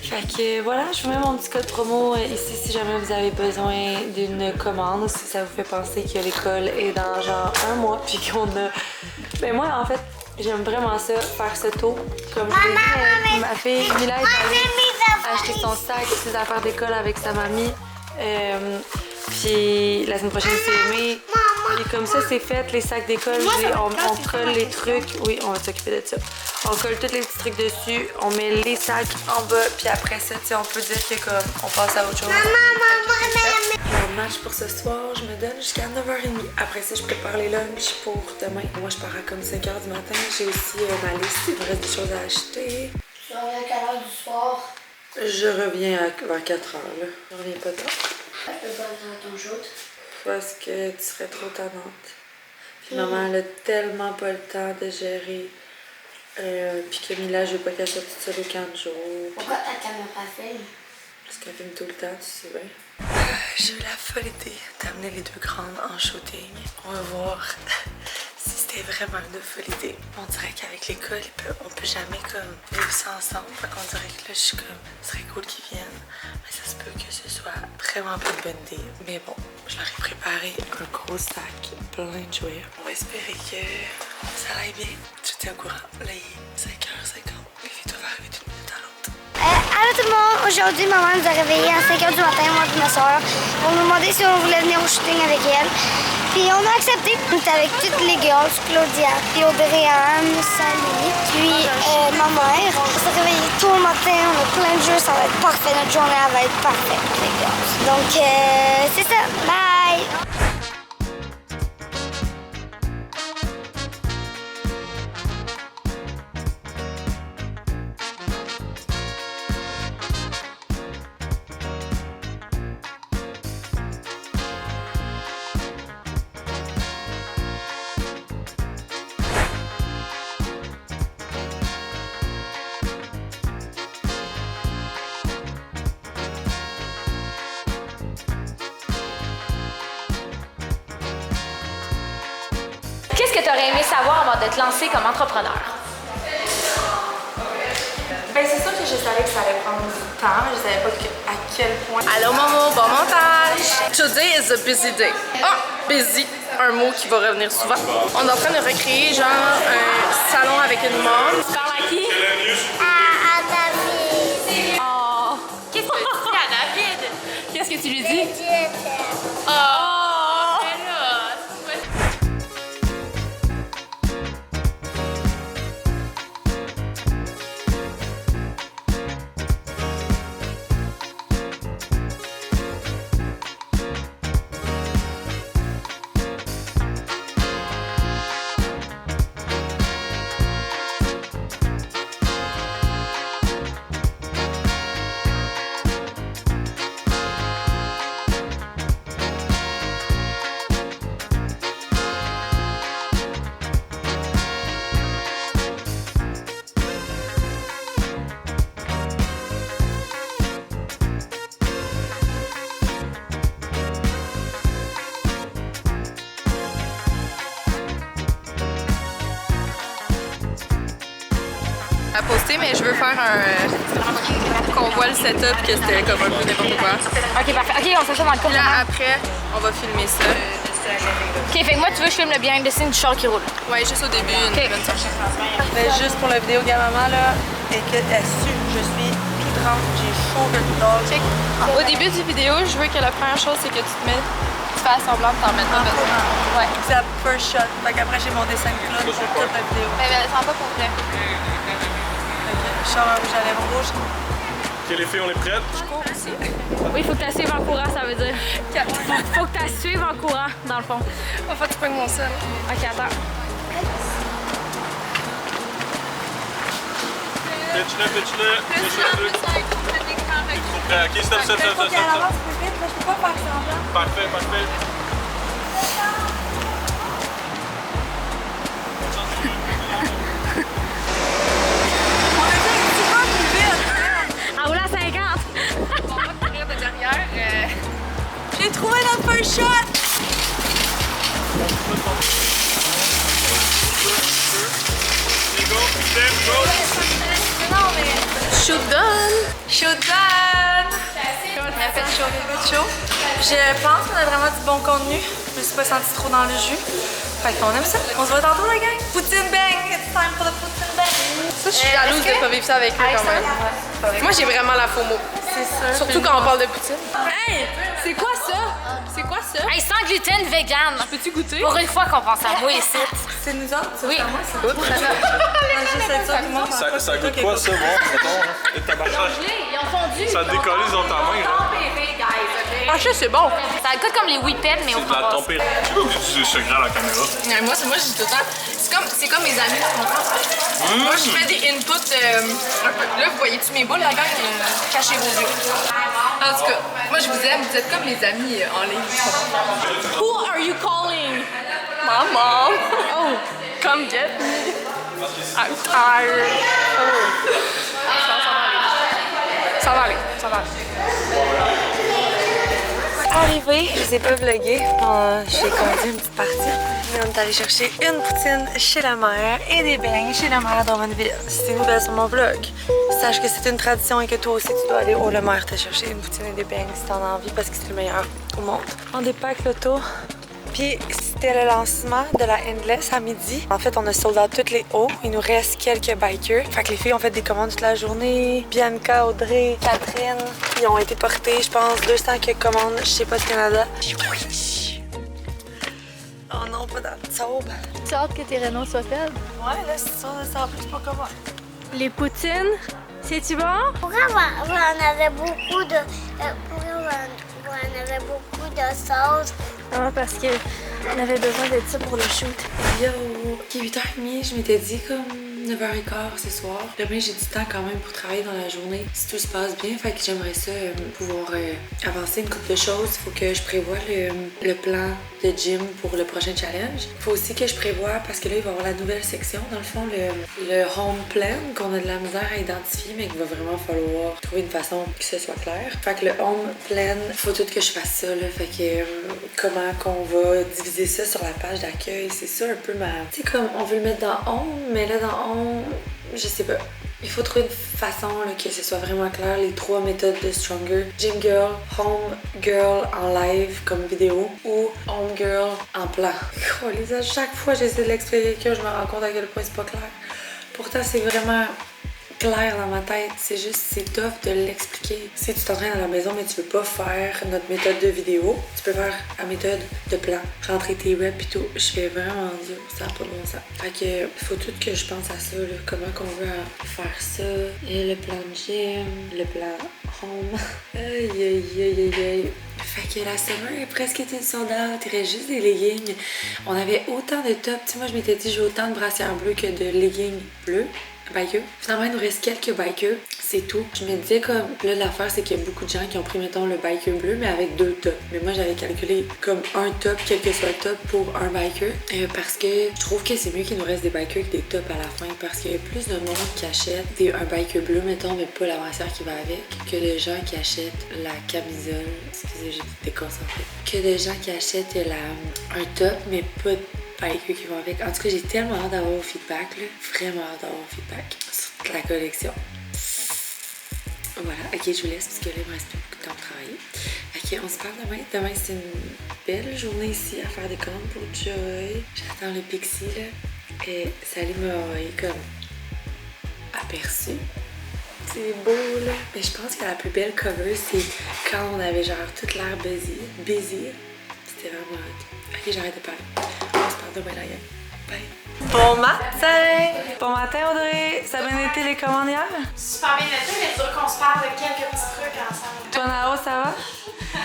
Fait que voilà, je vous mets mon petit code promo ici si jamais vous avez besoin d'une commande ou si ça vous fait penser que l'école est dans genre un mois puis qu'on a... Ben moi en fait, j'aime vraiment ça, faire ce tour. Comme je l'ai dit, ma fille Mila est allée acheter son sac, ses affaires d'école avec sa mamie. Puis la semaine prochaine c'est Aimée. Puis comme ça, c'est fait, les sacs d'école, on colle les trucs. Oui, on va s'occuper de ça. On colle tous les petits trucs dessus, on met les sacs en bas, puis après ça, tu sais, on peut dire que comme on passe à autre chose. Mon match pour ce soir, je me donne jusqu'à 9h30. Après ça, je prépare les lunchs pour demain. Moi, je pars à comme 5h du matin. J'ai aussi ma liste, il me reste des choses à acheter. Tu reviens à quelle heure du soir? Je reviens vers 4h, là. Je reviens pas tard. Je peux pas dans ton shoot. Parce que tu serais trop tannante. Puis maman, elle a tellement pas le temps de gérer. Puis Camilla, je veux pas qu'elle soit toute seule au camp de jour. Pourquoi ta caméra filme? Parce qu'elle filme tout le temps, tu sais bien. J'ai eu la folle idée d'amener les deux grandes en shooting. On va voir si c'était vraiment une folle idée. On dirait qu'avec l'école, on peut jamais comme vivre ça ensemble. Fait qu'on dirait que là, je suis comme, ce serait cool qu'ils viennent. Mais ça se peut que ce soit vraiment pas une bonne idée. Mais bon, je leur ai préparé un gros sac plein de jouets. On va espérer que ça aille bien. Je te tiens au courant. Là, il est 5h50. Les filles doivent arriver d'une minute à l'autre. Allô tout le monde! Aujourd'hui, maman nous a réveillés à 5h du matin, moi et ma soeur, pour nous demander si on voulait venir au shooting avec elle. Puis on a accepté. On était avec toutes les girls, Claudia, puis Audrey-Anne, Sally, puis ma mère. On s'est réveillés tôt le matin, on a plein de jeux, ça va être parfait. Notre journée elle va être parfaite, les girls. Donc, c'est ça. Bye! Qu'est-ce que tu aurais aimé savoir avant de te lancer comme entrepreneur? Ben, c'est sûr que je savais que ça allait prendre du temps, mais je savais pas à quel point. Allô Momo, bon montage! Today is a busy day. Ah, busy, un mot qui va revenir souvent. On est en train de recréer genre un salon avec une môme. Tu parles à qui? À David. Oh! Qu'est-ce que tu dis à David? Qu'est-ce que tu lui dis? Dieu t'aime. Oh! À poster, mais je veux faire qu'on voit le setup, que c'était comme un peu n'importe quoi. Ok, parfait. Ok, on s'achète dans le cours. Là, après, on va filmer ça. Ok, fait que moi, tu veux que je filme le behind the scenes du char qui roule? Ouais, juste au début, une bonne sortie. Mais juste pour la vidéo Gamama là, et que je suis tout trempe, j'ai chaud que le dog. Au début du vidéo, je veux que la première chose, c'est que tu fasses semblant de t'en mettre pas besoin. Ouais. C'est la first shot. Fait qu'après j'ai mon dessin de clown sur toute la vidéo. Mais elle sent pas complet. Je sors un rouge à lèvres rouge. Ok les filles, on est prêtes? Oui, faut que tu suives en courant, ça veut dire. Faut que tu suives en courant, dans le fond. En fait, tu pognes mon sel. Ok, attends. Pitch-le. Ok, stop. Faut qu'elle avance plus vite, là, je peux pas faire semblant. Parfait. En roulant à 50. On va courir de derrière. J'ai trouvé notre first shot! Shoot done! Shoot done! On a fait chaud. Je pense qu'on a vraiment du bon contenu. Je me suis pas sentie trop dans le jus. Fait qu'on aime ça. On se voit tantôt, la gang. Poutine bang! It's time for the poutine bang! Ça, je suis jalouse de pas vivre ça avec eux quand même. Moi, j'ai vraiment la FOMO. c'est ça. Surtout quand on parle de poutine. Hey! C'est quoi ça? C'est quoi ça? Hey, sans gluten, vegan. Peux-tu goûter? Pour une fois qu'on pense à moi ici. C'est nous autres? Oui. Ça goûte quoi, ça, bon, mettons? Et tabarnak. Ils ont fondu. Ça décolle, ils ont ta main, là. Ah, ça, c'est bon. Ça goûte comme les whippets, mais au C'est de la framboise. température. Tu peux utiliser le secret à la caméra. Moi, je dis tout le temps, c'est comme mes amis, tu comprends? Moi, je fais des inputs un peu. Là, vous voyez-tu mes boules, la gang? Cachez vos yeux. En tout cas, moi, je vous aime, vous êtes comme mes amis en ligne. Who are you calling? My mom. Oh, Come get me. I'm tired. Oh. Ça va aller. Arrivé, je les ai pas vlogués. J'ai conduit une petite partie. Mais on est allé chercher une poutine chez la mère et des beignes chez la mère à Drummondville. Si t'es nouvelle sur mon vlog, sache que c'est une tradition et que toi aussi tu dois aller au Le Maire te chercher une poutine et des beignes si t'en as envie parce que c'est le meilleur au monde. On dépack l'auto. Puis c'était le lancement de la Endless à midi. En fait, on a sold out toutes les hauts. Il nous reste quelques bikers. Fait que les filles ont fait des commandes toute la journée. Bianca, Audrey, Catherine. Ils ont été portés, je pense, 200 quelques commandes chez Post Canada. Oh non, pas dans le tube. tu as hâte que tes rénaux soient faites? Ouais, là, c'est ça, ça en plus pas comment. Les poutines, c'est-tu bon? Pourquoi on avait beaucoup de... on avait beaucoup de sauce? Ah, parce que on avait besoin de ça pour le shoot. Yo, il est 8h30, je m'étais dit comme 9h15 ce soir. Demain, j'ai du temps quand même pour travailler dans la journée. Si tout se passe bien, fait que j'aimerais ça pouvoir avancer une couple de choses. Il faut que je prévoie le plan de gym pour le prochain challenge. Il faut aussi que je prévoie, parce que là, il va y avoir la nouvelle section, dans le fond, le home plan qu'on a de la misère à identifier, mais qu'il va vraiment falloir trouver une façon que ce soit clair. Fait que le home plan, faut tout que je fasse ça, là. Fait que comment qu'on va diviser ça sur la page d'accueil, c'est ça un peu ma... Tu sais, comme on veut le mettre dans home, mais là, dans home, je sais pas. Il faut trouver une façon là, que ce soit vraiment clair, les 3 méthodes de Stronger. Gym Girl, Home Girl en live comme vidéo ou Home Girl en plan. Oh, Lisa, chaque fois que j'essaie de l'expliquer à quelqu'un, je me rends compte à quel point c'est pas clair. Pourtant, c'est vraiment clair dans ma tête. C'est juste, c'est tough de l'expliquer. Si tu t'entraînes à la maison mais tu veux pas faire notre méthode de vidéo, tu peux faire la méthode de plan. Rentrer tes reps et tout. Je fais vraiment dur, ça n'a pas de bon sens. Fait que faut tout que je pense à ça, là. Comment qu'on veut faire ça. Et le plan de gym, le plan home. Aïe aïe aïe aïe aïe. Fait que la summer est presque été sold out. Il reste juste des leggings. On avait autant de tops. Tu sais, moi je m'étais dit j'ai autant de brassières bleues que de leggings bleus. Bikers. Finalement, il nous reste quelques bikers. C'est tout. Je me disais comme, là, l'affaire, c'est qu'il y a beaucoup de gens qui ont pris, mettons, le biker bleu, mais avec 2 tops. Mais moi, j'avais calculé comme un top, quel que soit le top, pour un biker. Parce que je trouve que c'est mieux qu'il nous reste des bikers que des tops à la fin. Parce qu'il y a plus de monde qui achète un biker bleu, mettons, mais pas la brassière qui va avec, que de gens qui achètent la camisole. Excusez, j'ai été déconcentrée. Que de gens qui achètent un top, mais pas de biker qui vont avec. En tout cas, j'ai tellement hâte d'avoir vos feedback, là. Vraiment hâte d'avoir vos feedback sur toute la collection. Voilà, ok, je vous laisse parce que là, il me reste plus beaucoup de temps pour travailler. Ok, on se parle demain. Demain, c'est une belle journée ici à faire des commandes pour Joy. J'attends le Pixie, là. Et Sally m'a envoyé comme aperçu. C'est beau, là. Mais je pense que la plus belle cover, c'est quand on avait genre toute l'air busy. C'était vraiment hot. Ok, j'arrête de parler. On se parle demain, la gang. Bye. Bon matin! Bon matin, Audrey! Ça a bien été les commandes hier? Super bien été, mais c'est sûr qu'on se parle de quelques petits trucs ensemble. Toi, Nao, ça va?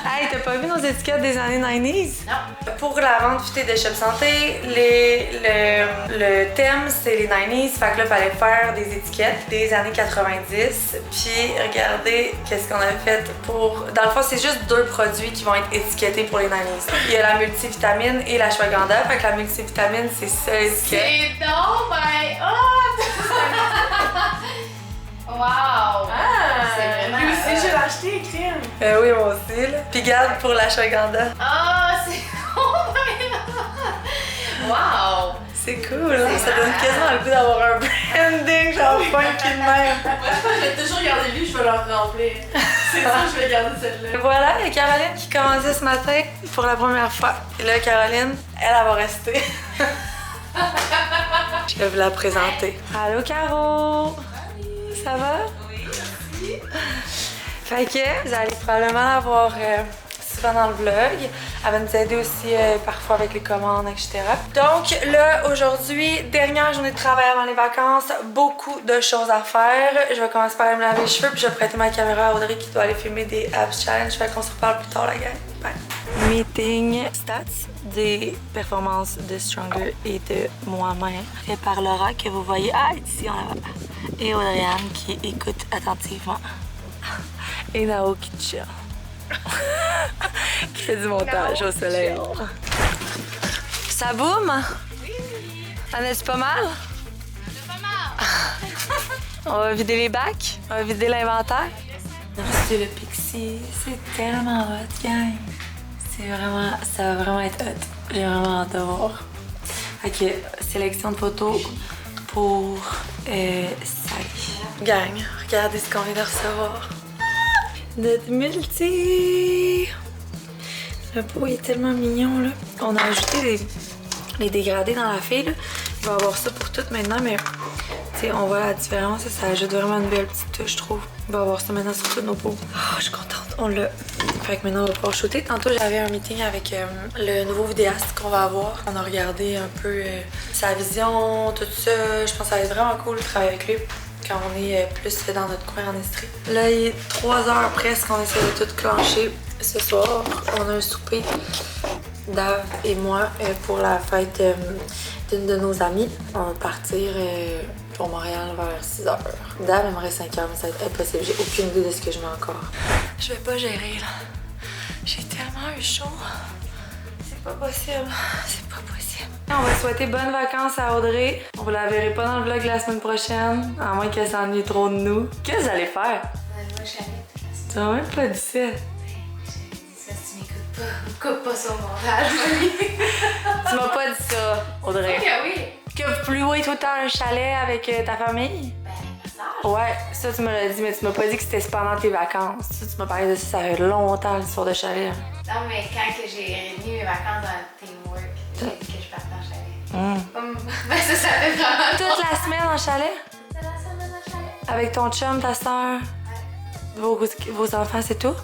Hey, t'as pas vu nos étiquettes des années 90s? Non. Pour la vente futée de Shop Santé, le thème, c'est les 90s. Fait que là, il fallait faire des étiquettes des années 90. Puis, regardez qu'est-ce qu'on a fait pour... Dans le fond, c'est juste 2 produits qui vont être étiquetés pour les 90s. Il y a la multivitamine et la ashwagandha. Fait que la multivitamine, c'est ça l'étiquette. C'est donc ben hot! Wow! C'est vraiment Lui aussi, je l'ai acheté, crème. Oui, moi aussi, là. Puis garde pour l'ashwagandha. Ah, c'est donc ben hot! Wow! C'est cool, hein? Ça donne quasiment le goût d'avoir un branding genre funky de même. Moi, je vais toujours garder lui, je vais leur remplir. C'est ça, je vais garder celle-là. Voilà, il y a Caroline qui commençait ce matin pour la première fois. Et là, Caroline, elle va rester. Je vais vous la présenter. Allô, Caro! Ça va? Oui, merci. Fait que vous allez probablement la voir souvent dans le vlog. Elle va nous aider aussi parfois avec les commandes, etc. Donc là, aujourd'hui, dernière journée de travail avant les vacances, beaucoup de choses à faire. Je vais commencer par aller me laver les cheveux, puis je vais prêter ma caméra à Audrey qui doit aller filmer des abs challenge. Fait qu'on se reparle plus tard, la gang. Bye. Meeting stats des performances de Stronger et de moi-même, fait par Laura que vous voyez ici en avant, et Audrey-Anne qui écoute attentivement, et Nao qui chill. Qui fait du montage au soleil. Ça boum? Oui. En est-tu pas mal? Pas mal. On va vider les bacs, on va vider l'inventaire. C'est le Pixie, c'est tellement hot, gang. Ça va vraiment être hot. J'ai vraiment hâte de voir. Ok, sélection de photos pour Sally. Gang, regardez ce qu'on vient de recevoir. Notre multi! Le pot est tellement mignon, là. On a ajouté les dégradés dans la fille, là. Il va y avoir ça pour tout maintenant, mais on voit la différence. Ça ajoute vraiment une belle petite touche, je trouve. On va avoir ça maintenant sur tous nos pots. Oh, je suis contente. On l'a. Fait que maintenant, on va pouvoir shooter. Tantôt, j'avais un meeting avec le nouveau vidéaste qu'on va avoir. On a regardé un peu sa vision, tout ça. Je pense que ça va être vraiment cool de travailler avec lui quand on est plus dans notre coin en Estrie. Là, il est 3 heures presque. On essaie de tout clencher. Ce soir, on a un souper, Dave et moi, pour la fête d'une de nos amies. On va partir pour Montréal vers 6 heures. Dave aimerait 5 heures, mais ça va être impossible. J'ai aucune idée de ce que je mets encore. Je vais pas gérer, là. J'ai tellement eu chaud. C'est pas possible. C'est pas possible. On va souhaiter bonnes vacances à Audrey. On vous la verrez pas dans le vlog la semaine prochaine, à moins qu'elle s'ennuie trop de nous. Qu'est-ce que vous allez faire? Moi, je savais. Tu m'as même pas dit ça. Ça, si tu m'écoutes pas, coupe pas sur le montage, oui. Tu m'as pas dit ça, Audrey. Ok, oui. Que vous pouvez louer tout le temps un chalet avec ta famille? Ben, ma soeur. Ouais, ça tu me l'as dit, mais tu m'as pas dit que c'était pendant tes vacances. Ça, tu m'as parlé de ça, ça fait longtemps l'histoire de chalet. Non, mais quand que j'ai réuni mes vacances dans le teamwork, j'ai dit que je partais en chalet. Ben, ça fait vraiment. Toute la semaine en chalet? C'est la semaine en chalet. Avec ton chum, ta soeur, vos enfants, c'est tout?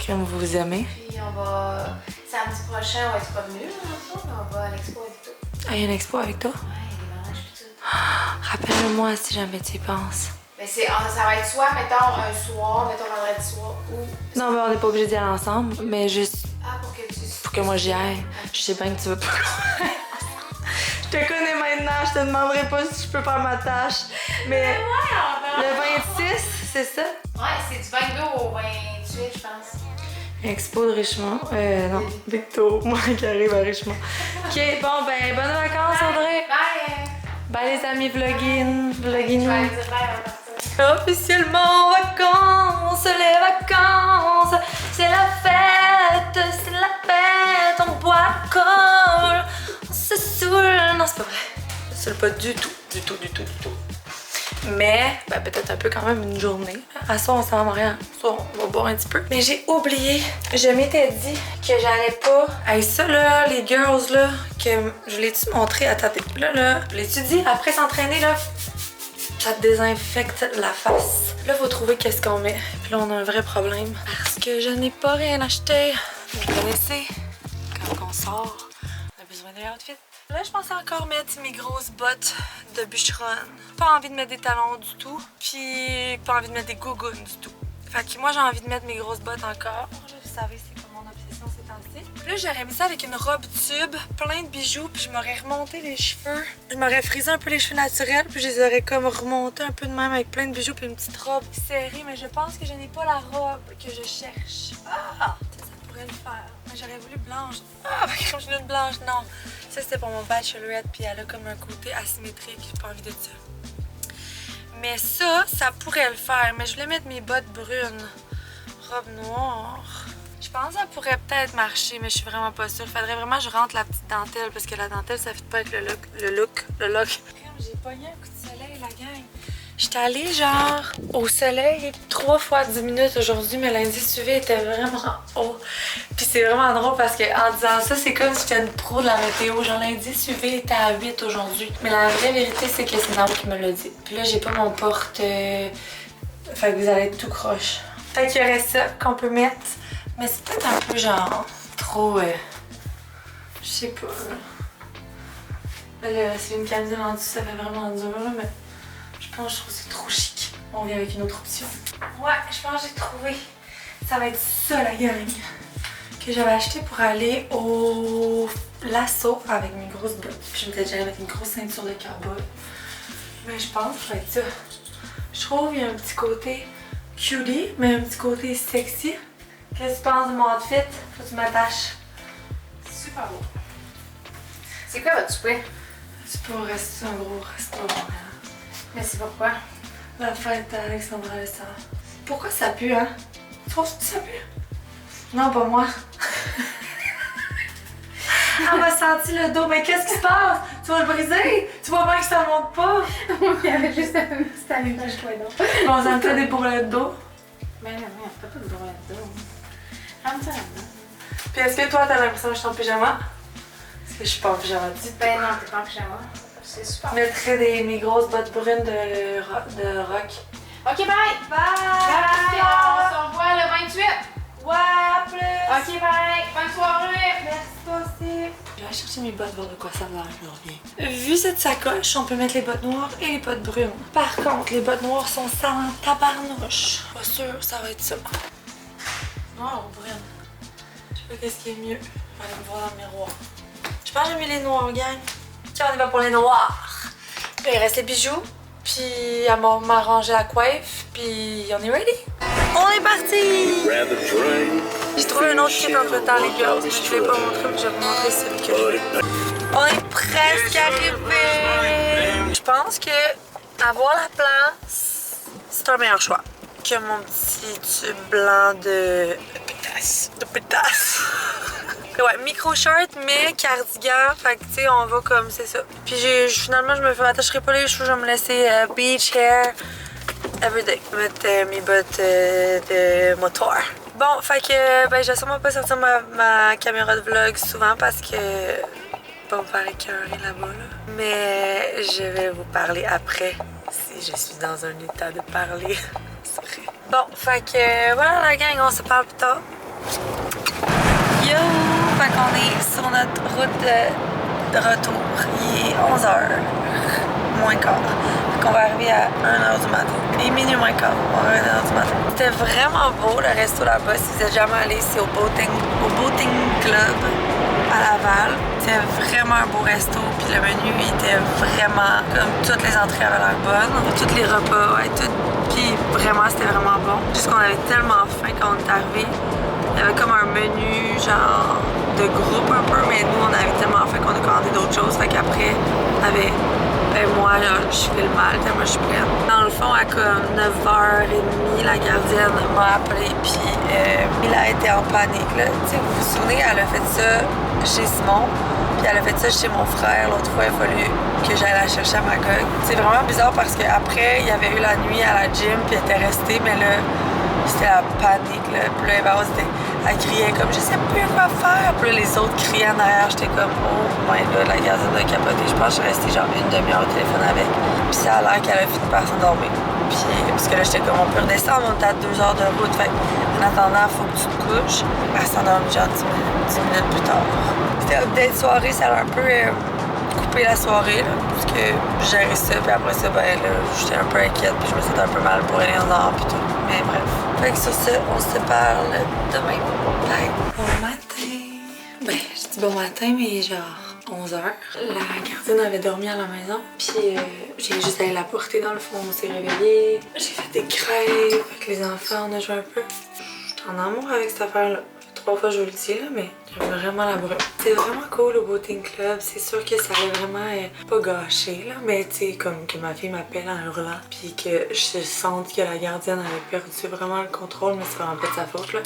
Comme vous vous aimez? Puis on va. Samedi prochain, on va être pas venus, mais on va à l'expo avec tout. Ah, il y a une expo avec toi? Ouais, des mariages et tout. Rappelle-moi si jamais tu y penses. Mais ça va être soit, mettons, un soir, mettons vendredi soir, ou. Non, mais on n'est pas obligés d'y aller ensemble, mais juste Ah, pour que tu. pour que moi j'y aille. Je sais bien que tu veux pas. Je te connais maintenant, je te demanderai pas si je peux faire ma tâche. Mais le 26, c'est ça? Ouais, c'est du 22 au 28, je pense. Expo de Richemont. Non, Victo, moi qui arrive à Richemont. Ok, bon, ben, bonnes vacances, Audrey. Bye! Bye, les amis vlogging. Je vais aller dire bye à partir. Officiellement vacances, les vacances, c'est la fête, on boit alcool, on se saoule. Non, c'est pas vrai, je se saoule pas du tout. Mais, ben, peut-être un peu quand même une journée. À ça, on s'en va à Montréal. Ça, on va boire un petit peu. Mais j'ai oublié, je m'étais dit que j'allais pas. Hey, ça là, les girls là, que je l'ai-tu montré à ta tête? Là, je l'ai-tu dit? Après s'entraîner là, ça te désinfecte la face. Là, faut trouver qu'est-ce qu'on met. Puis là, on a un vrai problème. Parce que je n'ai pas rien acheté. Vous connaissez, quand on sort, on a besoin d'un outfit. Là, je pensais encore mettre mes grosses bottes de bûcheronne. Pas envie de mettre des talons du tout. Puis pas envie de mettre des gougounes du tout. Fait que moi, j'ai envie de mettre mes grosses bottes encore. Vous savez, c'est comme mon obsession ces temps-ci. Puis là, j'aurais mis ça avec une robe tube, plein de bijoux, puis je m'aurais remonté les cheveux. Je m'aurais frisé un peu les cheveux naturels, puis je les aurais comme remontés un peu de même avec plein de bijoux, puis une petite robe serrée. Mais je pense que je n'ai pas la robe que je cherche. Ah! Ça pourrait le faire. Mais j'aurais voulu blanche. Ah! Comme je veux une blanche, non. Ça, c'était pour mon bachelorette, puis elle a comme un côté asymétrique. J'ai pas envie de ça. Mais ça pourrait le faire. Mais je voulais mettre mes bottes brunes. Robe noire. Je pense que ça pourrait peut-être marcher, mais je suis vraiment pas sûre. Faudrait vraiment que je rentre la petite dentelle, parce que la dentelle, ça fit pas avec le look. J'ai pogné un coup de soleil, la gang. J'étais allée genre au soleil 3 fois 10 minutes aujourd'hui, mais l'indice UV était vraiment haut. Puis c'est vraiment drôle parce qu'en disant ça, c'est comme si j'étais une pro de la météo. Genre l'indice UV était à 8 aujourd'hui. Mais la vraie vérité, c'est que c'est Nao qui me l'a dit. Puis là, j'ai pas mon porte... Fait que vous allez être tout croche. Fait qu'il y aurait ça qu'on peut mettre. Mais c'est peut-être un peu genre trop... je sais pas. Là, c'est une camisole en dessous, ça fait vraiment dur, là, mais je pense que je trouve que c'est trop chic. On vient avec une autre option. Ouais, je pense que j'ai trouvé. Ça va être ça, la gang, que j'avais acheté pour aller au lasso avec mes grosses bottes. Puis je m'étais déjà avec une grosse ceinture de cowboy. Mais je pense que ça va être ça. Je trouve qu'il y a un petit côté cutie, mais un petit côté sexy. Qu'est-ce que tu penses de mon outfit? Faut que tu m'attaches. Super beau. C'est quoi votre souper? C'est pour rester un gros restaurant. Mais c'est pourquoi? La fête d'Alexandra Lessard. Pourquoi ça pue, hein? Tu trouves que ça pue? Non, pas moi. Elle m'a senti le dos. Mais qu'est-ce qui se passe? Tu vas le briser? Tu vois bien que ça monte pas? Il y avait juste un petit allumage toi donc. Bon, ça me fait des bourrelettes d'eau. Mais non, on fait pas de bourrelettes d'eau. Rentre ça là-dedans. Puis est-ce que toi, t'as l'impression que je suis en pyjama? Parce que je suis pas en pyjama. Ben non, t'es pas en pyjama. C'est super. Je mettrais mes grosses bottes brunes de rock. Ok, bye! Bye! Bye! On se revoit le 28! Ouais, à plus! Ok, bye! Bonne soirée! Merci toi aussi! Je vais aller chercher mes bottes, voir de quoi ça a l'air, je reviens. Vu cette sacoche, on peut mettre les bottes noires et les bottes brunes. Par contre, les bottes noires sont sales en tabarnouche. Pas sûr, ça va être ça. Noir ou brune? Je sais pas qu'est-ce qui est mieux. Je vais aller me voir dans le miroir. Je pense que j'ai mis les noirs, gang. Tiens, on y va pour les noirs. Là, il reste les bijoux. Puis elle m'a rangé la coiffe, puis on est ready! On est parti! J'ai trouvé un autre kit entre temps, les girls, mais je vais pas montrer, mais je vais vous montrer celui que j'ai. On est presque arrivé! Je pense que avoir la place, c'est un meilleur choix que mon petit tube blanc de pétasse. Ouais, micro-shirt, mais cardigan. Fait que, tu sais, on va comme, c'est ça. Puis finalement, je m'attacherai pas les cheveux, je vais me laisser beach hair everyday. Mettre mes bottes de moteur. Bon, fait que, ben, je vais sûrement pas sortir ma caméra de vlog souvent parce que pas me faire écœurer là-bas, là. Mais je vais vous parler après si je suis dans un état de parler. Bon, fait que, voilà la gang, on se parle plus tard. Yo! Fait qu'on est sur notre route de retour. Il est 11h, moins quart. Fait qu'on va arriver à 1h du matin. Et minuit moins quart, on va arriver à 1h du matin. C'était vraiment beau le resto là-bas. Si vous êtes jamais allé, c'est au Boating Club à Laval. C'était vraiment un beau resto. Puis le menu il était vraiment comme toutes les entrées avaient l'air bonnes. Tous les repas, ouais, tout. Puis vraiment, c'était vraiment bon. Juste qu'on avait tellement faim quand on est arrivé. Il y avait comme un menu genre de groupe un peu, mais nous on avait tellement faim qu'on a commandé d'autres choses. Fait qu'après, on avait. Ben moi, je fais le mal, moi je suis prête. Dans le fond, à comme 9h30, la gardienne m'a appelé, puis elle a été en panique. Là. Vous vous souvenez, elle a fait ça chez Simon, puis elle a fait ça chez mon frère. L'autre fois, il a fallu que j'aille la chercher à Magog. C'est vraiment bizarre parce qu'après, il y avait eu la nuit à la gym, puis elle était restée, mais là, c'était la panique. Là. Puis là, elle criait comme je sais plus quoi faire. Puis là, les autres criaient en arrière. J'étais comme oh my god, la gardienne a capoté. Je pense que je suis restée genre une demi-heure au téléphone avec. Puis ça a l'air qu'elle a fini par s'endormir. Puis parce que là, j'étais comme on peut redescendre, on est à 2 heures de route. Fait en attendant, il faut que tu te couches. Elle s'endorme genre 10 minutes plus tard. C'était update soirée, ça a un peu coupé la soirée. Là, parce que je gérais ça. Puis après ça, ben là, j'étais un peu inquiète. Puis je me sentais un peu mal pour aller en dehors. Puis tout. Mais bref. Fait que sur ça, on se parle demain. Bye! Bon matin! Ben, je dis bon matin, mais genre 11h. La gardienne avait dormi à la maison, puis j'ai juste allé la porter dans le fond, on s'est réveillés. J'ai fait des crêpes avec les enfants, on a joué un peu. J'étais en amour avec cette affaire-là. 3 fois je vous le dis là, mais j'aime vraiment la brume. C'est vraiment cool au Boating Club. C'est sûr que ça allait vraiment pas gâché là, mais tu sais comme que ma fille m'appelle en hurlant, puis que je sente que la gardienne avait perdu vraiment le contrôle, mais c'est vraiment pas de sa faute là.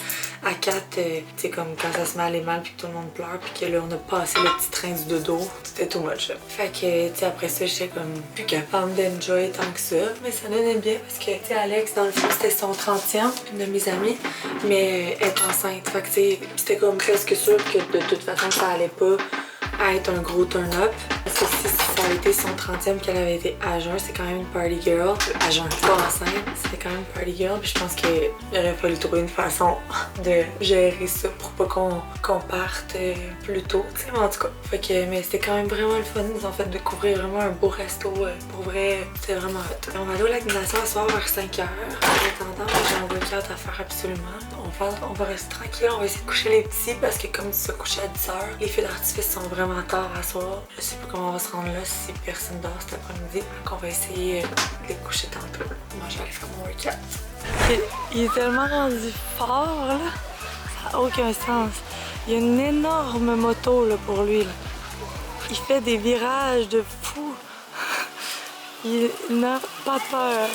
À 4, tu sais comme quand ça se met à aller mal puis que tout le monde pleure, puis que là on a passé le petit train du dodo, c'était too much là. Fait que tu sais après ça j'étais comme plus capable d'enjoy tant que ça, mais ça donnait bien parce que tu sais Alex dans le fond c'était son 30e, une de mes amies, mais elle est enceinte. Fait que tu sais c'était comme presque sûr que de toute façon ça allait pas à être un gros turn-up. Parce que si ça avait été son 30e qu'elle avait été à jeun, c'est quand même une party girl. À jeun, pas enceinte, c'était quand même une party girl. Puis je pense qu'il aurait fallu trouver une façon de gérer ça pour pas qu'on parte plus tôt. T'sais, mais en tout cas, fait que, mais c'était quand même vraiment le fun. Ils nous ont fait découvrir vraiment un beau resto. Pour vrai, c'était vraiment hot. On va aller au lac Nation ce soir vers 5h. En attendant, j'ai un workout à faire absolument. On va rester tranquille, on va essayer de coucher les petits parce que comme ça couché à 10h, les feux d'artifice sont vraiment tard à soir. Je sais pas comment on va se rendre là si personne dort cet après-midi. Donc on va essayer de les coucher tantôt. Moi je vais aller faire mon workout. Il est tellement rendu fort là, ça n'a aucun sens. Il y a une énorme moto là pour lui là. Il fait des virages de fou. Il n'a pas peur.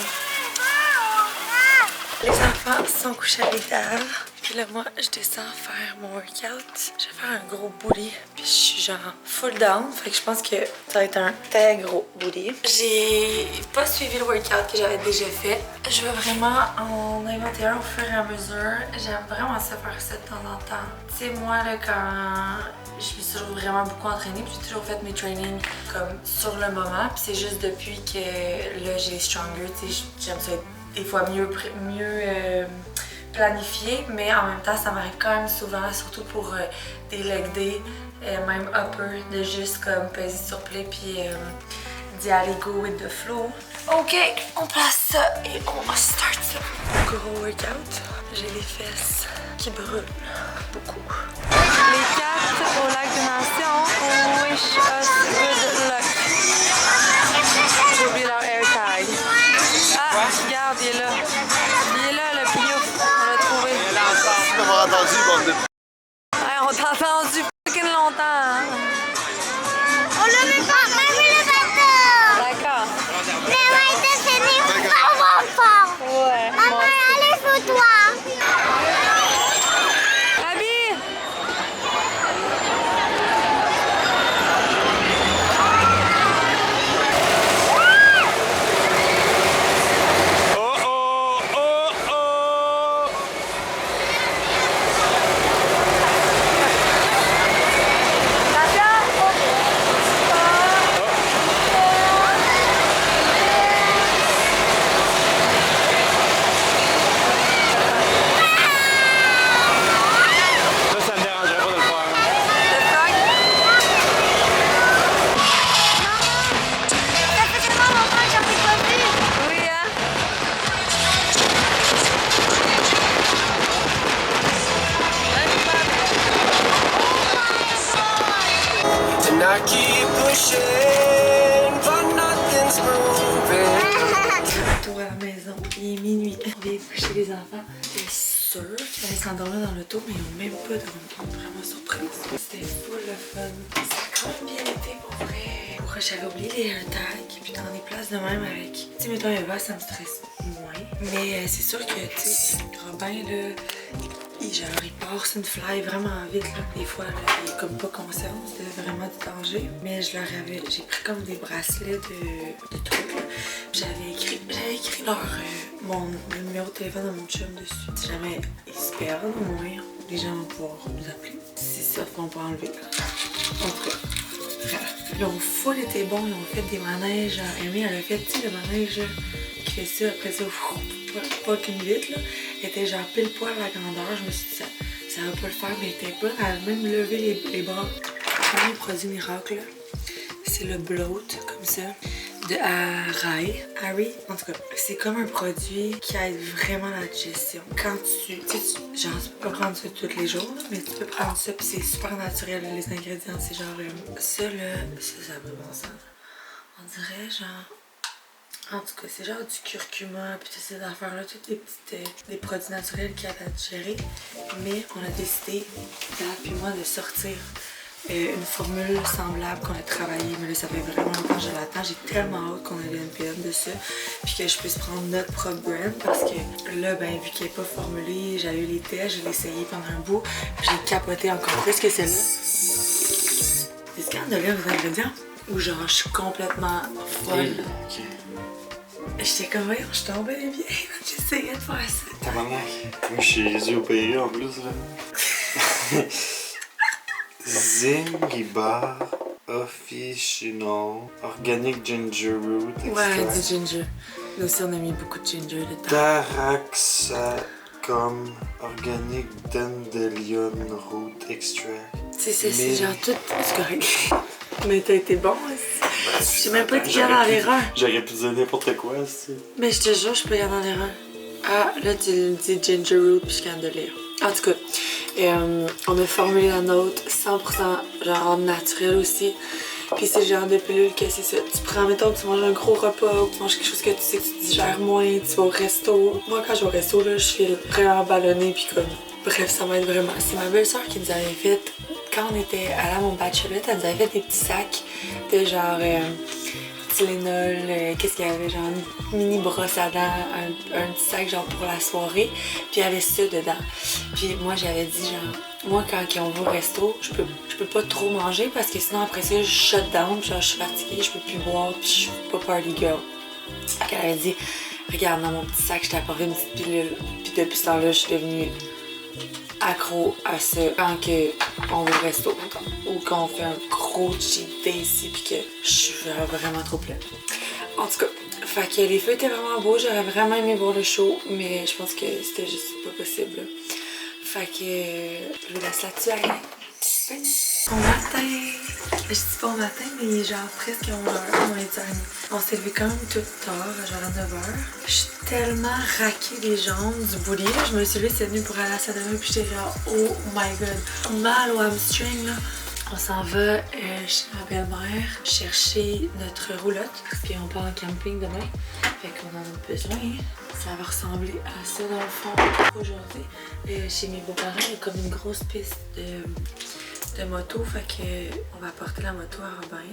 Les enfants sont couchés à l'étage. Puis là, moi, je descends faire mon workout. Je vais faire un gros booty. Puis je suis genre full down. Fait que je pense que ça va être un très gros booty. J'ai pas suivi le workout que j'avais déjà fait. Je vais vraiment en inventer un au fur et à mesure. J'aime vraiment ça faire ça de temps en temps. Tu sais, moi, là, quand je me suis toujours vraiment beaucoup entraînée, puis j'ai toujours fait mes trainings comme sur le moment. Puis c'est juste depuis que là, j'ai Stronger, tu sais, j'aime ça être des fois mieux planifié, mais en même temps ça m'arrive quand même souvent, surtout pour des leg day, même upper, de juste comme peser sur play puis d'y aller go with the flow. Ok, on place ça et on va start ça. Gros workout, j'ai les fesses qui brûlent beaucoup. Les 4 au lac des Nations, wish us good luck. J'ai oublié leur AirTag. Ah, regarde, il est là. Il est là, le pignouf. On l'a trouvé. On m'a entendu, bande de... Ouais, on t'a entendu fucking longtemps. Hein? On l'a vu pas, même le bateau. D'accord. Mais ouais, c'est fini, on fort. Ouais. Maman, allez, fous-toi. Abby! I keep pushing, but nothing's moving. Retour à la maison, il est minuit. On vient coucher les enfants. C'est sûr qu'ils allaient s'endormir dans l'auto, mais ils n'ont même pas dormi. Vraiment surprise. C'était full le fun. Ça a quand même bien été pour vrai. Pourquoi j'avais oublié les AirTags, puis dans des places de même avec. Tu sais, mettons un verre, ça me stresse moins. Mais c'est sûr que, tu sais, Robin, là, il part sur une fly vraiment vite là. Des fois là, il est comme pas conscient, c'était vraiment du danger. Mais j'ai pris comme des bracelets de trucs là. J'avais écrit mon numéro de téléphone à mon chum dessus. Si jamais ils se perdent, au moins les gens vont pouvoir nous appeler. C'est ça qu'on peut enlever. En tout cas, voilà. Ils ont full été bons, ils ont fait des manèges. Amy, elle a fait, tu sais, le manège là, qui fait ça, après ça, fucking vite là. Elle était genre pile poil à la grandeur. Je me suis dit, ça va pas le faire, mais elle était bonne. Elle a même levé les bras. Le premier produit miracle, c'est le bloat, comme ça, de Harry. En tout cas, c'est comme un produit qui aide vraiment à la digestion. Quand genre, tu peux pas prendre ça tous les jours, mais tu peux prendre ça, puis c'est super naturel. Les ingrédients, c'est genre, ça là, ça a pas bon sens. On dirait genre... En tout cas, c'est genre du curcuma, puis toutes ces affaires-là, tous des produits naturels qui aident à digérer. Mais on a décidé, Dad puis moi, de sortir une formule semblable qu'on a travaillé. Mais là, ça fait vraiment longtemps que je l'attends. J'ai tellement hâte qu'on ait une PM de ça, puis que je puisse prendre notre propre brand. Parce que là, ben, vu qu'elle n'est pas formulée, j'ai eu les tests, je l'ai essayé pendant un bout, j'ai capoté encore plus que celle-là. Est-ce qu'il y en a là, les ingrédients? Ou genre, je suis complètement folle. Okay. J'étais comme, voyons, je suis tombée bien, j'essayais de faire ça. Tabarnak. Moi, je suis dû opérer en plus, là. Zingy Bar Officinal Organic Ginger Root Extract. Ouais, du ginger. Nous aussi, on a mis beaucoup de ginger dedans. Taraxacum Organic Dandelion Root Extract. C'est genre tout. C'est correct. Mais t'as été bon aussi. J'ai même pas été dans l'erreur. J'aurais pu dire n'importe quoi aussi. Mais je te jure, je peux y aller dans l'erreur. Ah, là, tu dis ginger root puis je viens de lire. En tout cas, on a formulé la nôtre 100% genre naturel aussi. Puis c'est le genre de pilule que c'est ça. Tu prends, mettons, tu manges un gros repas ou tu manges quelque chose que tu sais que tu digères moins, tu vas au resto. Moi, quand je vais au resto, là, je file vraiment ballonné puis comme. Bref, ça m'aide vraiment. C'est ma belle-sœur qui nous avait fait, quand on était allé à mon bachelorette, elle nous avait fait des petits sacs de genre Tylenol, qu'est-ce qu'il y avait, genre une mini brosse à dents, un petit sac genre pour la soirée, puis il y avait ça dedans. Puis moi j'avais dit genre, moi quand on va au resto, je peux pas trop manger parce que sinon après ça je shut down, genre je suis fatiguée, je peux plus boire, puis je suis pas party girl. Elle avait dit, regarde dans mon petit sac, je t'ai apporté une petite pilule, puis depuis ce temps-là je suis devenue accro à ça quand on va au resto ou quand on fait un gros cheat day ici puis que je suis vraiment trop pleine. En tout cas, fait que les feux étaient vraiment beaux, j'aurais vraiment aimé voir le show, mais je pense que c'était juste pas possible. Fait que je vous laisse là-dessus, allez. Bon matin! Je dis bon matin, mais il est genre presque 11h, moins 10h30. On s'est levé quand même tout tard, genre à 9h. Je suis tellement raquée des jambes du bouli. Je me suis levée cette nuit pour aller à la salle de bain, puis j'étais genre oh my god, mal au hamstring là. On s'en va chez ma belle-mère chercher notre roulotte parce qu'on part en camping demain. Fait qu'on en a besoin. Ça va ressembler à ça dans le fond aujourd'hui. Chez mes beaux-parents, il y a comme une grosse piste de moto, fait que on va apporter la moto à Robin.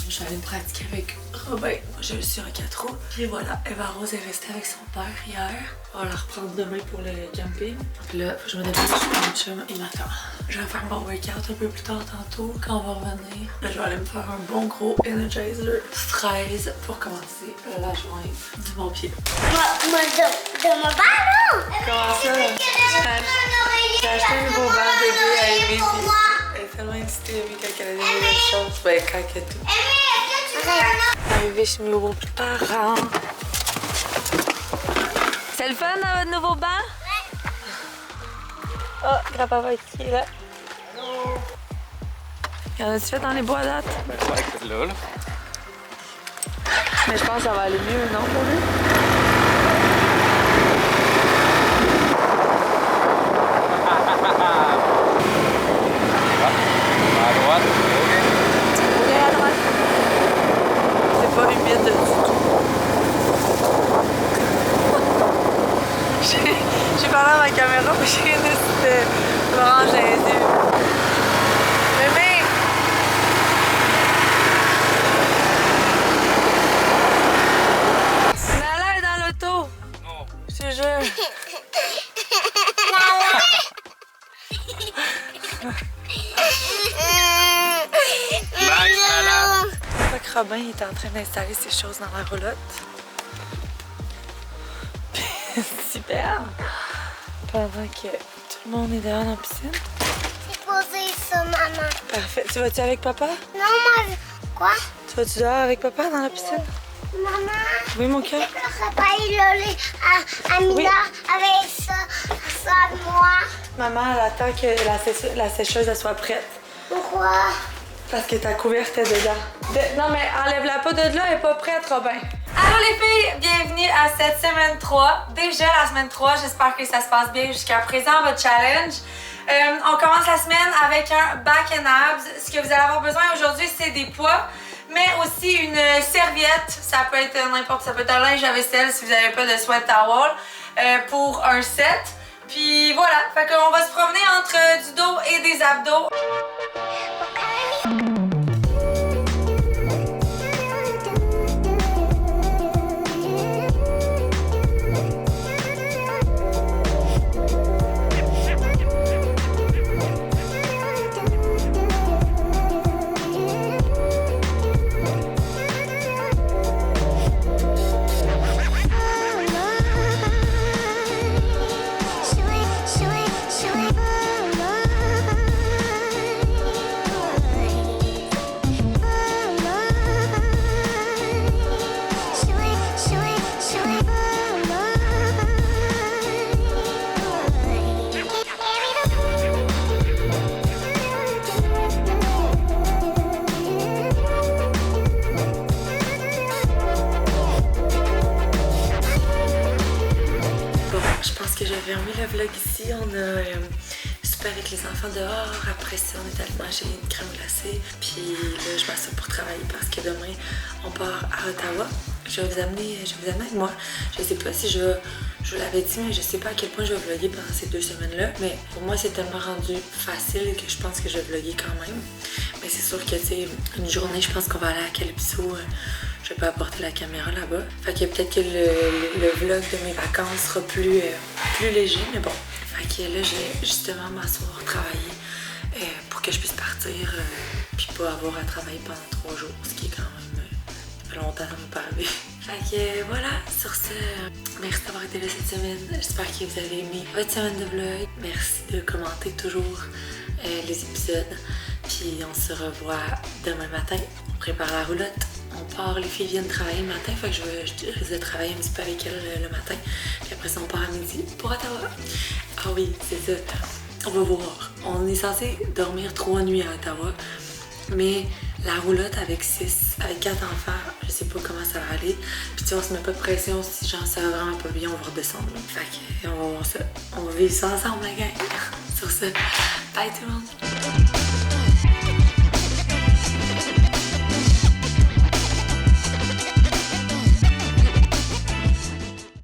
J'allais me pratiquer avec Robin. Moi j'ai aussi un 4 roues. Puis voilà, Eva Rose est restée avec son père hier. On va la reprendre demain pour le camping. Puis là, je me dépêche, mon chum, il m'attend. Je vais faire mon workout un peu plus tard tantôt quand on va revenir. Là, je vais aller me faire un bon gros Energizer 13 pour commencer la journée du bon pied. Moi, de mon ballon! Comment ça? J'ai acheté un nouveau band de gay à Amy. Elle est tellement excitée quand elle a des nouvelles choses. Ben, quand elle tout. Arrivé chez mes nouveaux parents. C'est le fun dans votre nouveau banc? Ouais. Oh, grand-papa est ici, là. Y'en a-tu fait dans les bois à date? Ben, c'est vrai que là. Mais je pense que ça va aller mieux, non, pour lui? À droite, ok. Ok, à droite. C'est pas humide du tout. J'ai parlé à ma caméra, mais j'ai rien décidé de l'orange à les yeux. Mémé! Nala est dans l'auto! Non. Je te jure. Bye, Nala! Fait que Robin est en train d'installer ses choses dans la roulotte. Super! Pendant que tout le monde est dehors dans la piscine. C'est posé ça, maman. Parfait. Tu vas-tu avec papa? Non, moi, quoi? Tu vas-tu dehors avec papa dans la piscine? Maman. Oui, mon cœur? Papa, il a les Amina avec ça de moi. Maman, elle attend que la sécheuse elle soit prête. Pourquoi? Parce que ta couverte est dedans. Non, mais enlève-la pas de là, elle est pas prête, Robin. Allô les filles, bienvenue à cette semaine 3. Déjà la semaine 3, j'espère que ça se passe bien jusqu'à présent, votre challenge. On commence la semaine avec un back and abs. Ce que vous allez avoir besoin aujourd'hui, c'est des poids, mais aussi une serviette. Ça peut être n'importe, ça peut être un linge à vaisselle si vous n'avez pas de sweat towel pour un set. Puis voilà, fait qu'on va se promener entre du dos et des abdos. j'avais remis le vlog ici. On a super avec les enfants dehors. Après ça, on est allé manger une crème glacée. Puis là, je m'assure pour travailler parce que demain, on part à Ottawa. Je vais vous amener avec moi. Je sais pas si je vous l'avais dit, mais je sais pas à quel point je vais vlogger pendant ces 2 semaines-là. Mais pour moi, c'est tellement rendu facile que je pense que je vais vlogger quand même. Mais c'est sûr que, tu sais, une journée, je pense qu'on va aller à Calypso. Je vais pas apporter la caméra là-bas. Fait que peut-être que le vlog de mes vacances sera plus léger, mais bon. Fait que là, je vais justement m'asseoir, travailler pour que je puisse partir puis pas avoir à travailler pendant 3 jours, ce qui est quand même... ça fait longtemps, ça m'est pas arrivé. Fait que voilà, sur ce, merci d'avoir été là cette semaine. J'espère que vous avez aimé votre semaine de vlog. Merci de commenter toujours les épisodes. Puis on se revoit demain matin. On prépare la roulotte. On part, les filles viennent travailler le matin, fait que je risque de travailler un petit peu avec elles le matin. Puis après ça, on part à midi pour Ottawa. Ah oui, c'est ça. On va voir. On est censé dormir 3 nuits à Ottawa, mais la roulotte avec 4 enfants, je sais pas comment ça va aller. Puis tu vois, on se met pas de pression, si genre ça va vraiment pas bien, on va redescendre. Fait que on va voir ça. On va vivre ça ensemble, la gang. Sur ce, bye tout le monde.